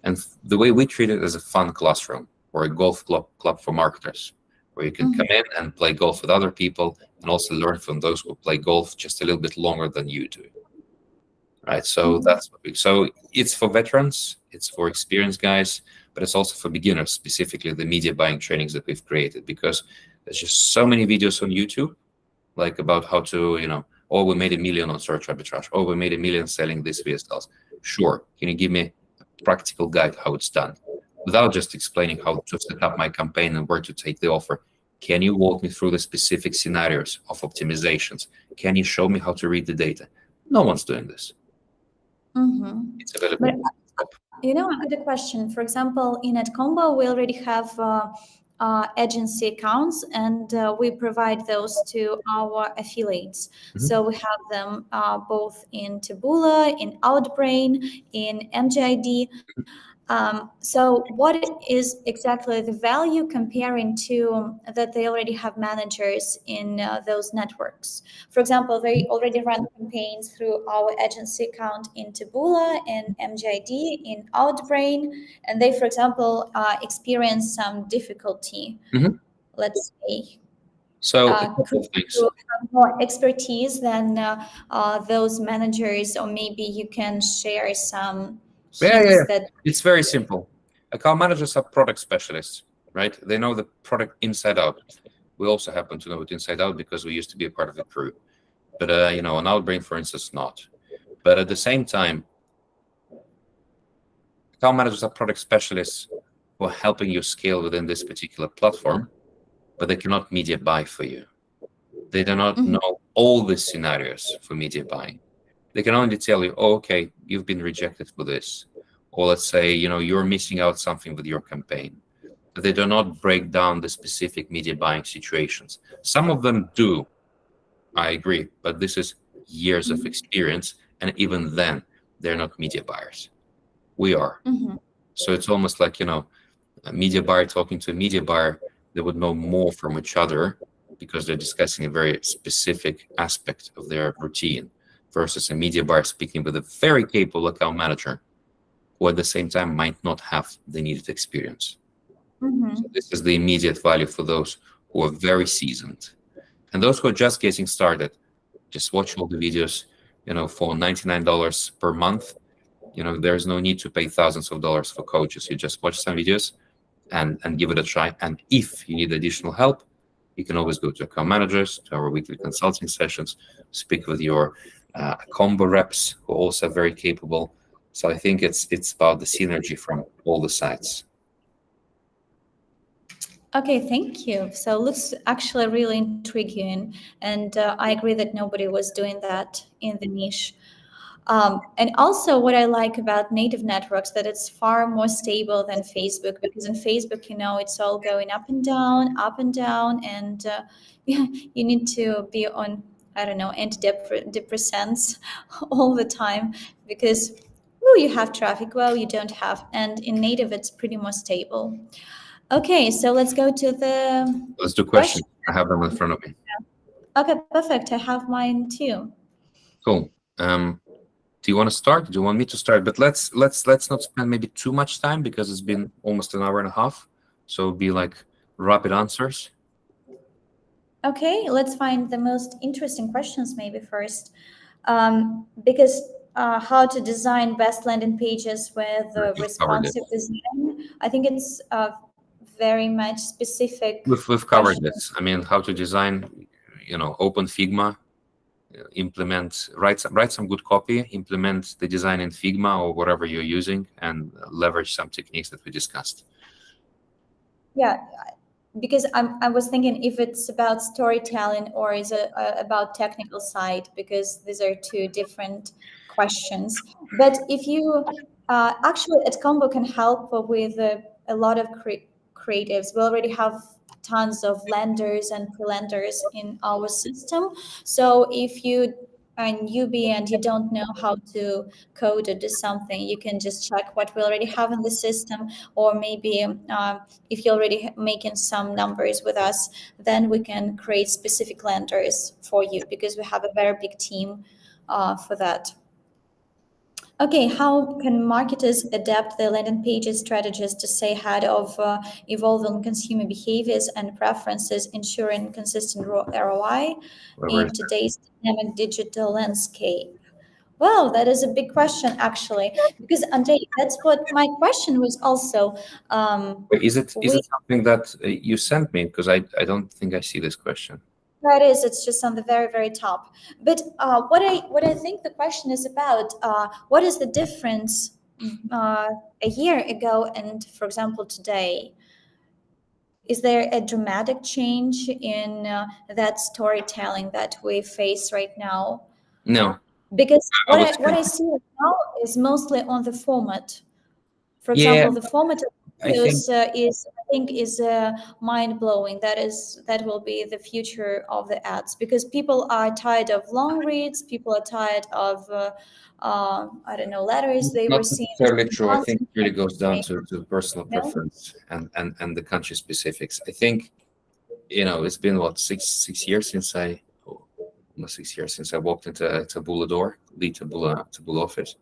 And the way we treat it as a fun classroom or a golf club for marketers, where you can come in and play golf with other people and also learn from those who play golf just a little bit longer than you do. Right, so that's what so it's for veterans, it's for experienced guys, but it's also for beginners, specifically the media buying trainings that we've created, because there's just so many videos on YouTube, like about how to, oh, we made $1 million on search arbitrage, oh, we made $1 million selling this VSLs. Sure, can you give me a practical guide how it's done, without just explaining how to set up my campaign and where to take the offer? Can you walk me through the specific scenarios of optimizations? Can you show me how to read the data? No one's doing this. It's available. But, I had a question. For example, in AdCombo, we already have agency accounts, and we provide those to our affiliates. So we have them both in Taboola, in Outbrain, in MGID. So what is exactly the value comparing to that they already have managers in those networks? For example, they already run campaigns through our agency account in Taboola and MGID in Outbrain, and they, for example, experience some difficulty, let's say. So could you have more expertise than those managers, or maybe you can share some that it's very simple. Account managers are product specialists, right? They know the product inside out. We also happen to know it inside out because we used to be a part of the crew. But on Outbrain, for instance, not. But at the same time, account managers are product specialists who are helping you scale within this particular platform, but they cannot media buy for you. They do not know all the scenarios for media buying. They can only tell you, oh, okay, you've been rejected for this. Or let's say, you're missing out something with your campaign. But they do not break down the specific media buying situations. Some of them do, I agree, but this is years of experience. And even then, they're not media buyers. We are. So it's almost like, a media buyer talking to a media buyer, they would know more from each other because they're discussing a very specific aspect of their routine, versus a media buyer speaking with a very capable account manager who at the same time might not have the needed experience. So this is the immediate value for those who are very seasoned. And those who are just getting started, just watch all the videos, for $99 per month. There's no need to pay thousands of dollars for coaches. You just watch some videos and give it a try. And if you need additional help, you can always go to account managers, to our weekly consulting sessions, speak with your combo reps who are also very capable. So I think it's about the synergy from all the sides. Okay, thank you. So it looks actually really intriguing, and I agree that nobody was doing that in the niche. And also what I like about native networks, that it's far more stable than Facebook, because in Facebook, it's all going up and down, and you need to be on, antidepressants all the time, because you have traffic, you don't have. And in native, it's pretty more stable. Okay, so let's go to the Let's do questions. I have them in front of me. Okay, perfect. I have mine too. Cool. Do you want to start? Do you want me to start? But let's not spend maybe too much time, because it's been almost an hour and a half. So it'll be like rapid answers. Okay, let's find the most interesting questions maybe first. Because how to design best landing pages with responsive design, I think it's very much specific. We've covered this. I mean, how to design, open Figma, write some good copy, implement the design in Figma or whatever you're using, and leverage some techniques that we discussed. Yeah, because I was thinking if it's about storytelling or is it about technical side, because these are two different questions. But if you actually AdCombo can help with a lot of creatives. We already have tons of lenders and pre-lenders in our system. So if you a newbie and you don't know how to code or do something, you can just check what we already have in the system, or maybe if you're already making some numbers with us, then we can create specific landers for you, because we have a very big team for that. Okay, how can marketers adapt their landing pages strategies to stay ahead of evolving consumer behaviors and preferences, ensuring consistent ROI in today's dynamic digital landscape? Well, that is a big question, actually, because Andrei, that's what my question was also. Wait, is it something that you sent me? Because I don't think I see this question. That is, it's just on the very, very top. But what I think the question is about, what is the difference a year ago and, for example, today? Is there a dramatic change in that storytelling that we face right now? No. Because what I see right now is mostly on the format. For example, the format of videos is mind blowing. That will be the future of the ads, because people are tired of long reads. People are tired of I don't know, letters they Not were seeing. necessarily true. I think it really goes down to personal preference and the country specifics. I think, it's been what, 6 years since almost 6 years since I walked into Taboola door, the Taboola office,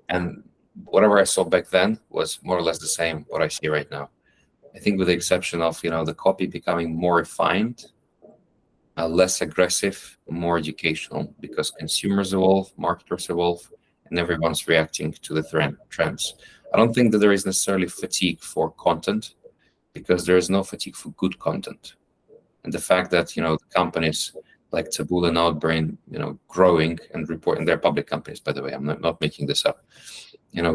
and whatever I saw back then was more or less the same what I see right now. I think with the exception of, the copy becoming more refined, less aggressive, more educational, because consumers evolve, marketers evolve, and everyone's reacting to the trends. I don't think that there is necessarily fatigue for content, because there is no fatigue for good content. And the fact that, the companies like Taboola and Outbrain, growing and reporting, they're public companies, by the way, I'm not making this up,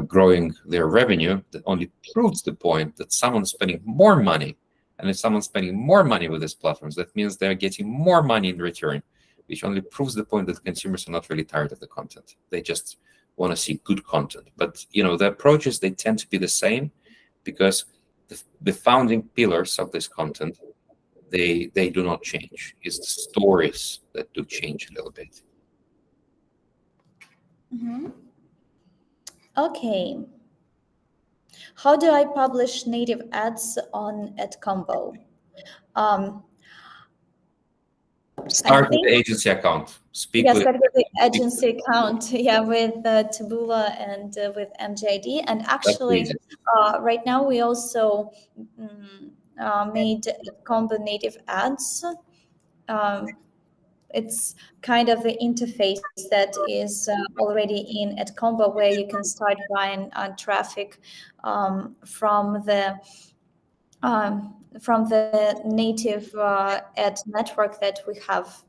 growing their revenue, that only proves the point that someone's spending more money. And if someone's spending more money with these platforms, that means they're getting more money in return, which only proves the point that consumers are not really tired of the content. They just want to see good content. But, the approaches, they tend to be the same, because the founding pillars of this content, they do not change. It's the stories that do change a little bit. Mm-hmm. Okay. How do I publish native ads on AdCombo? Start with the agency account. Start with the agency account, with Taboola and with MJD. And actually, right now we also made AdCombo native ads. It's kind of the interface that is already in AdCombo, where you can start buying traffic from the native ad network that we have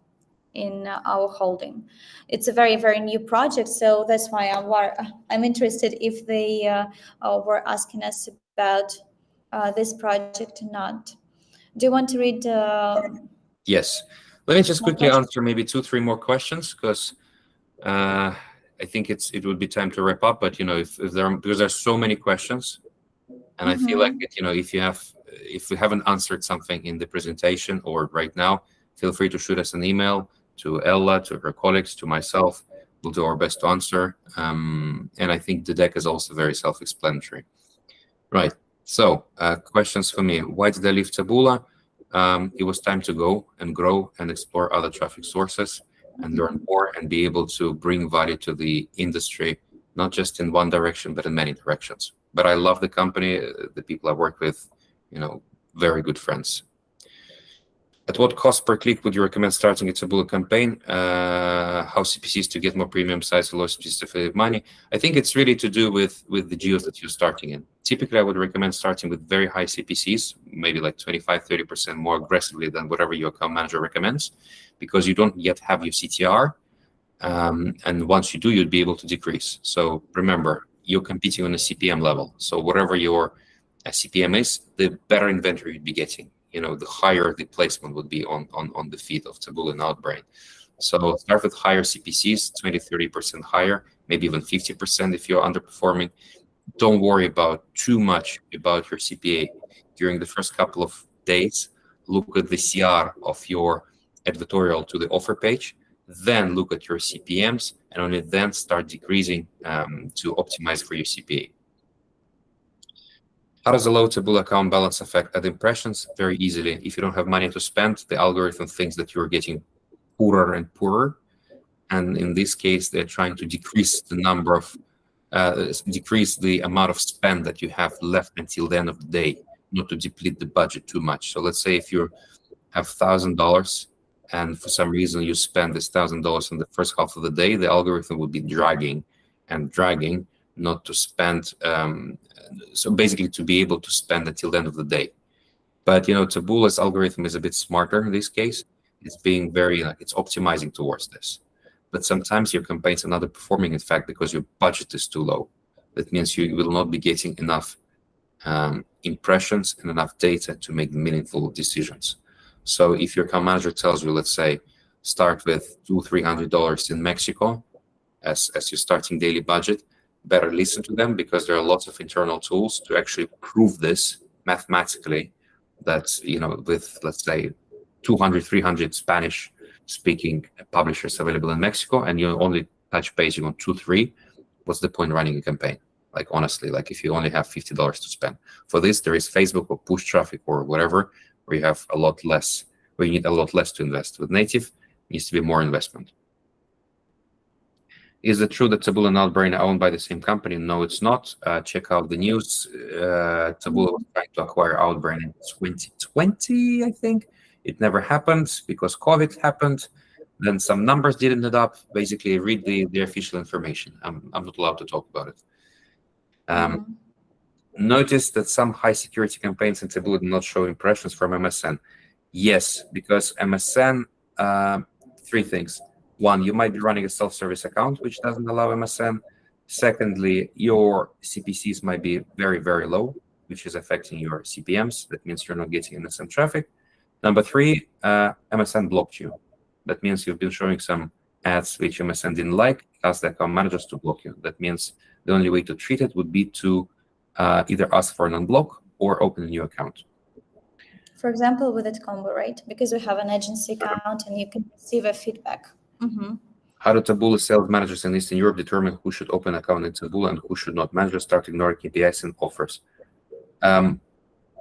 in our holding. It's a very, very new project, so that's why I'm interested if they were asking us about this project or not. Do you want to read? Yes. Let me just quickly answer maybe 2-3 more questions, because I think it would be time to wrap up. But because there's so many questions, and I feel like if we haven't answered something in the presentation or right now, feel free to shoot us an email to Ella, to her colleagues, to myself. We'll do our best to answer. And I think the deck is also very self-explanatory. Right. So questions for me. Why did I leave Taboola? It was time to go and grow and explore other traffic sources and learn more and be able to bring value to the industry, not just in one direction, but in many directions. But I love the company, the people I work with, very good friends. At what cost per click would you recommend starting a Taboola campaign? How CPCs to get more premium size, low CPCs to save money? I think it's really to do with the geos that you're starting in. Typically, I would recommend starting with very high CPCs, maybe like 25-30% more aggressively than whatever your account manager recommends, because you don't yet have your CTR. And once you do, you'd be able to decrease. So remember, you're competing on a CPM level. So whatever your CPM is, the better inventory you'd be getting. The higher the placement would be on the feed of Taboola and Outbrain. So start with higher CPCs, 20-30% higher, maybe even 50% if you're underperforming. Don't worry about too much about your CPA. During the first couple of days, look at the CR of your editorial to the offer page. then look at your CPMs, and only then start decreasing to optimize for your CPA. How does a low Taboola account balance affect ad impressions? Very easily. If you don't have money to spend, the algorithm thinks that you're getting poorer and poorer. And in this case, they're trying to decrease the number of, decrease the amount of spend that you have left until the end of the day, not to deplete the budget too much. So let's say if you have $1,000 and for some reason you spend this $1,000 in the first half of the day, the algorithm will be dragging and dragging not to spend, so basically to be able to spend until the end of the day. But Taboola's algorithm is a bit smarter in this case. It's being very, it's optimizing towards this. But sometimes your campaigns are not performing, in fact, because your budget is too low. That means you will not be getting enough impressions and enough data to make meaningful decisions. So if your account manager tells you, let's say, start with $200-300 in Mexico as your starting daily budget, better listen to them, because there are lots of internal tools to actually prove this mathematically, that with, let's say, 200-300 Spanish-speaking publishers available in Mexico, and you only touch base on 2-3, what's the point running a campaign? Like, honestly, like if you only have $50 to spend. For this, there is Facebook or push traffic or whatever, where you have a lot less, where you need a lot less to invest. With native, it needs to be more investment. Is it true that Taboola and ANDREY are owned by the same company? No, it's not. Check out the news. Taboola was trying to acquire ANDREY in 2020, I think. It never happened because COVID happened. Then some numbers didn't add up. Basically, read the official information. I'm not allowed to talk about it. Notice that some high security campaigns in Taboola do not show impressions from MSN. Yes, because MSN, three things. One, you might be running a self-service account, which doesn't allow MSN. Secondly, your CPCs might be very, very low, which is affecting your CPMs. That means you're not getting MSN traffic. Number three, MSN blocked you. That means you've been showing some ads which MSN didn't like, ask the account managers to block you. That means the only way to treat it would be to either ask for an unblock or open a new account. For example, with AdCombo, right? Because we have an agency account and you can receive a feedback. How do Taboola sales managers in Eastern Europe determine who should open an account in Taboola and who should not? Managers start ignoring KPIs and offers. I'm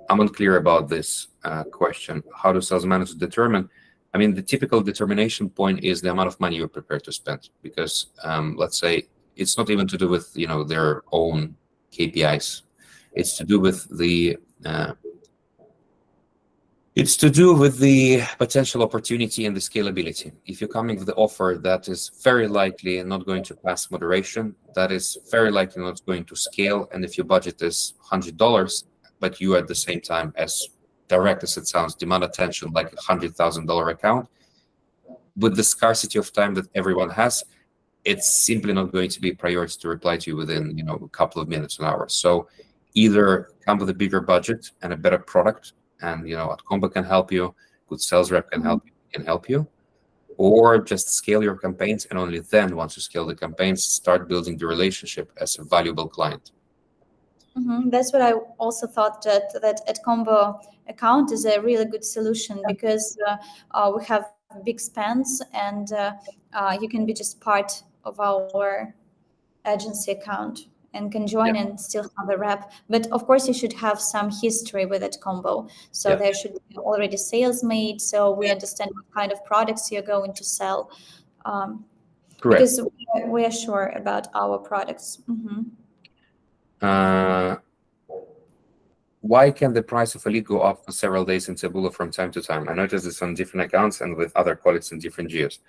unclear about this question. How do sales managers determine? I mean, the typical determination point is the amount of money you're prepared to spend. Because let's say it's not even to do with their own KPIs. It's to do with the potential opportunity and the scalability. If you're coming with the offer that is very likely not going to pass moderation, that is very likely not going to scale, and if your budget is $100, but you at the same time, as direct as it sounds, demand attention like a $100,000 account, with the scarcity of time that everyone has, it's simply not going to be a priority to reply to you within a couple of minutes, an hour. So either come with a bigger budget and a better product, and AdCombo can help you, good sales rep can help you, or just scale your campaigns, and only then, once you scale the campaigns, start building the relationship as a valuable client. That's what I also thought, that AdCombo account is a really good solution, because we have big spends, and you can be just part of our agency account and can join and still have a rep. But of course, you should have some history with AdCombo. So there should be already sales made, so we understand what kind of products you're going to sell. Correct. Because we are sure about our products. Why can the price of a lead go up for several days in Taboola from time to time? I noticed this on different accounts and with other colleagues in different geos.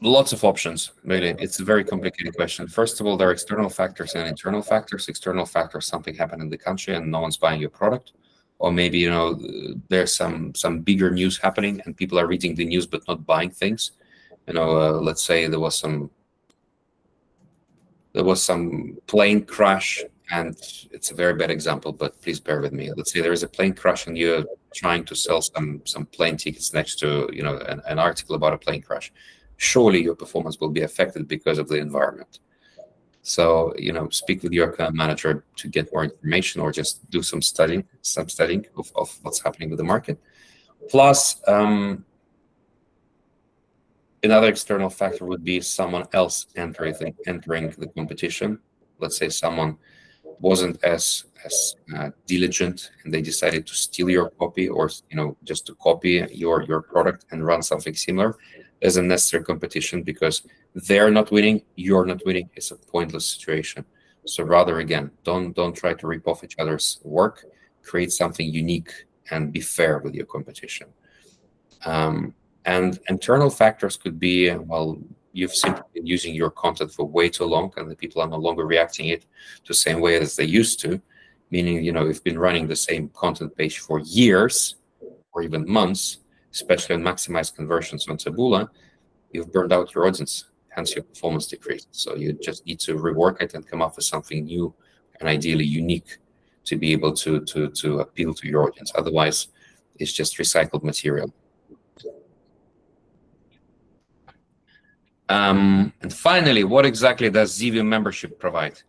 Lots of options, really. It's a very complicated question. First of all, there are external factors and internal factors. External factors, something happened in the country and no one's buying your product. Or maybe, there's some bigger news happening and people are reading the news but not buying things. Let's say there was some plane crash, and it's a very bad example, but please bear with me. Let's say there is a plane crash and you're trying to sell some plane tickets next to an article about a plane crash. Surely your performance will be affected because of the environment. So speak with your account manager to get more information, or just do some studying of what's happening with the market. Plus, another external factor would be someone else entering the competition. Let's say someone wasn't as diligent, and they decided to steal your copy, or just to copy your product and run something similar. There's a necessary competition, because they're not winning, you're not winning. It's a pointless situation. So rather, again, don't try to rip off each other's work. Create something unique and be fair with your competition. And internal factors could be, well, you've simply been using your content for way too long, and the people are no longer reacting it the same way as they used to. Meaning, you've been running the same content page for years or even months, especially on maximized conversions on Taboola. You've burned out your audience, hence your performance decreased. So you just need to rework it and come up with something new and ideally unique to be able to appeal to your audience. Otherwise, it's just recycled material. And finally, what exactly does Xevio membership provide?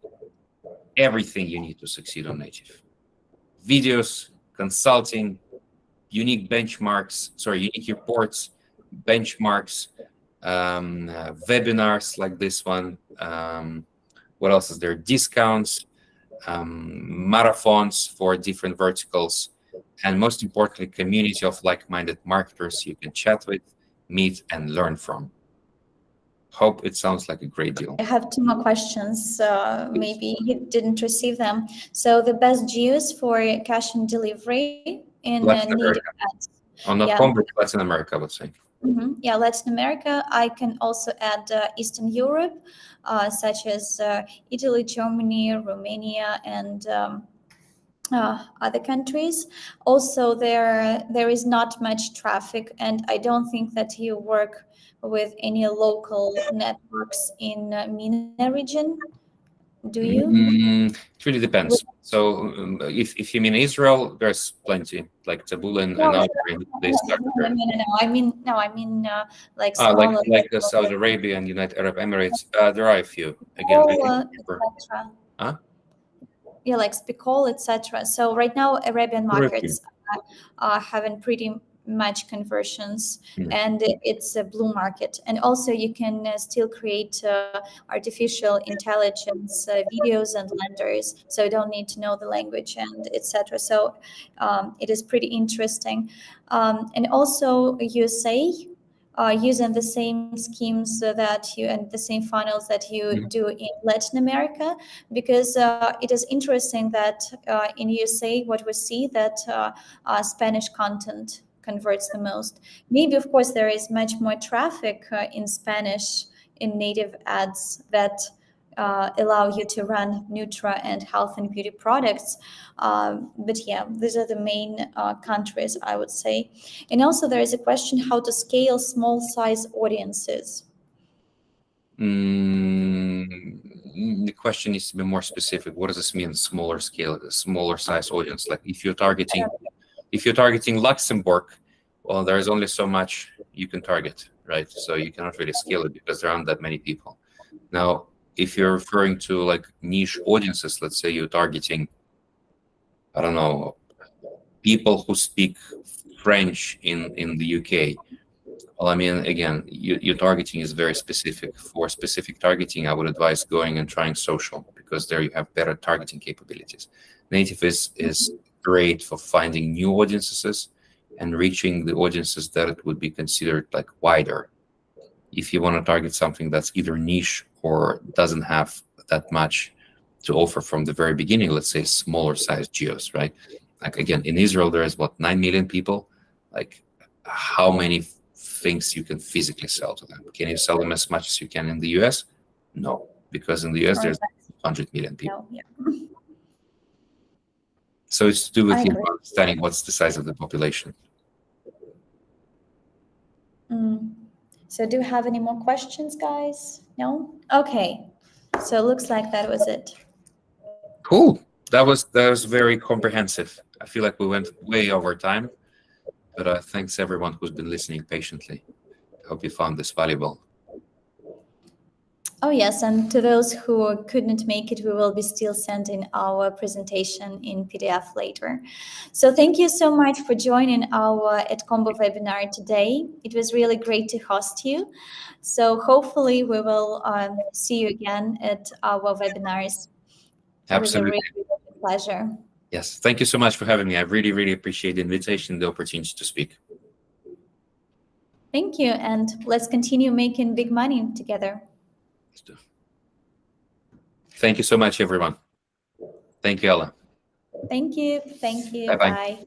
Everything you need to succeed on native. Videos, consulting, unique benchmarks, unique reports, benchmarks, webinars like this one. What else is there? Discounts, marathons for different verticals, and most importantly, community of like-minded marketers you can chat with, meet, and learn from. Hope it sounds like a great deal. I have 2 more questions. Maybe you didn't receive them. So the best geos for cash and delivery in native ads. On AdCombo, Latin America, I would say. Yeah, Latin America. I can also add Eastern Europe, such as Italy, Germany, Romania, and other countries. Also, there is not much traffic, and I don't think that you work with any local networks in MENA region. Do you? It really depends. So if you mean Israel, there's plenty, like Taboola and ANDREY. No, I mean like smaller, like Saudi Arabia and United Arab Emirates. There are a few. Again, yeah, like Spicol, etc. So right now, Arabian markets are having pretty much conversions, and it's a blue market. And also, you can still create artificial intelligence videos and lenders, so you don't need to know the language and etc. So it is pretty interesting. And also, USA. Using the same schemes that you and the same funnels that you do in Latin America, because it is interesting that in USA, what we see that Spanish content converts the most. Maybe, of course, there is much more traffic in Spanish in native ads that allow you to run Nutra and health and beauty products. But yeah, these are the main countries, I would say. And also there is a question how to scale small size audiences. The question needs to be more specific. What does this mean, smaller size audience? Like if you're targeting Luxembourg, well, there's only so much you can target, right? So you cannot really scale it because there aren't that many people. Now, if you're referring to like niche audiences, let's say you're targeting, I don't know, people who speak French in the UK. Well, I mean, again, your targeting is very specific. For specific targeting, I would advise going and trying social, because there you have better targeting capabilities. Native is great for finding new audiences and reaching the audiences that it would be considered like wider. If you want to target something that's either niche or doesn't have that much to offer from the very beginning, let's say smaller size geos, right? Like again, in Israel, there is 9 million people. Like how many things you can physically sell to them? Can you sell them as much as you can in the US? No, because in the US, there's 100 million people. Yeah. So it's to do with you understanding what's the size of the population. So do you have any more questions, guys? No? Okay. So it looks like that was it. Cool. That was very comprehensive. I feel like we went way over time, but thanks everyone who's been listening patiently. I hope you found this valuable. Oh, yes. And to those who couldn't make it, we will be still sending our presentation in PDF later. So thank you so much for joining our AdCombo webinar today. It was really great to host you. So hopefully we will see you again at our webinars. It was a Absolutely. really pleasure. Yes. Thank you so much for having me. I really, really appreciate the invitation and the opportunity to speak. Thank you. And let's continue making big money together. Thank you so much, everyone. Thank you, Ella. Thank you. Thank you. Bye-bye. Bye.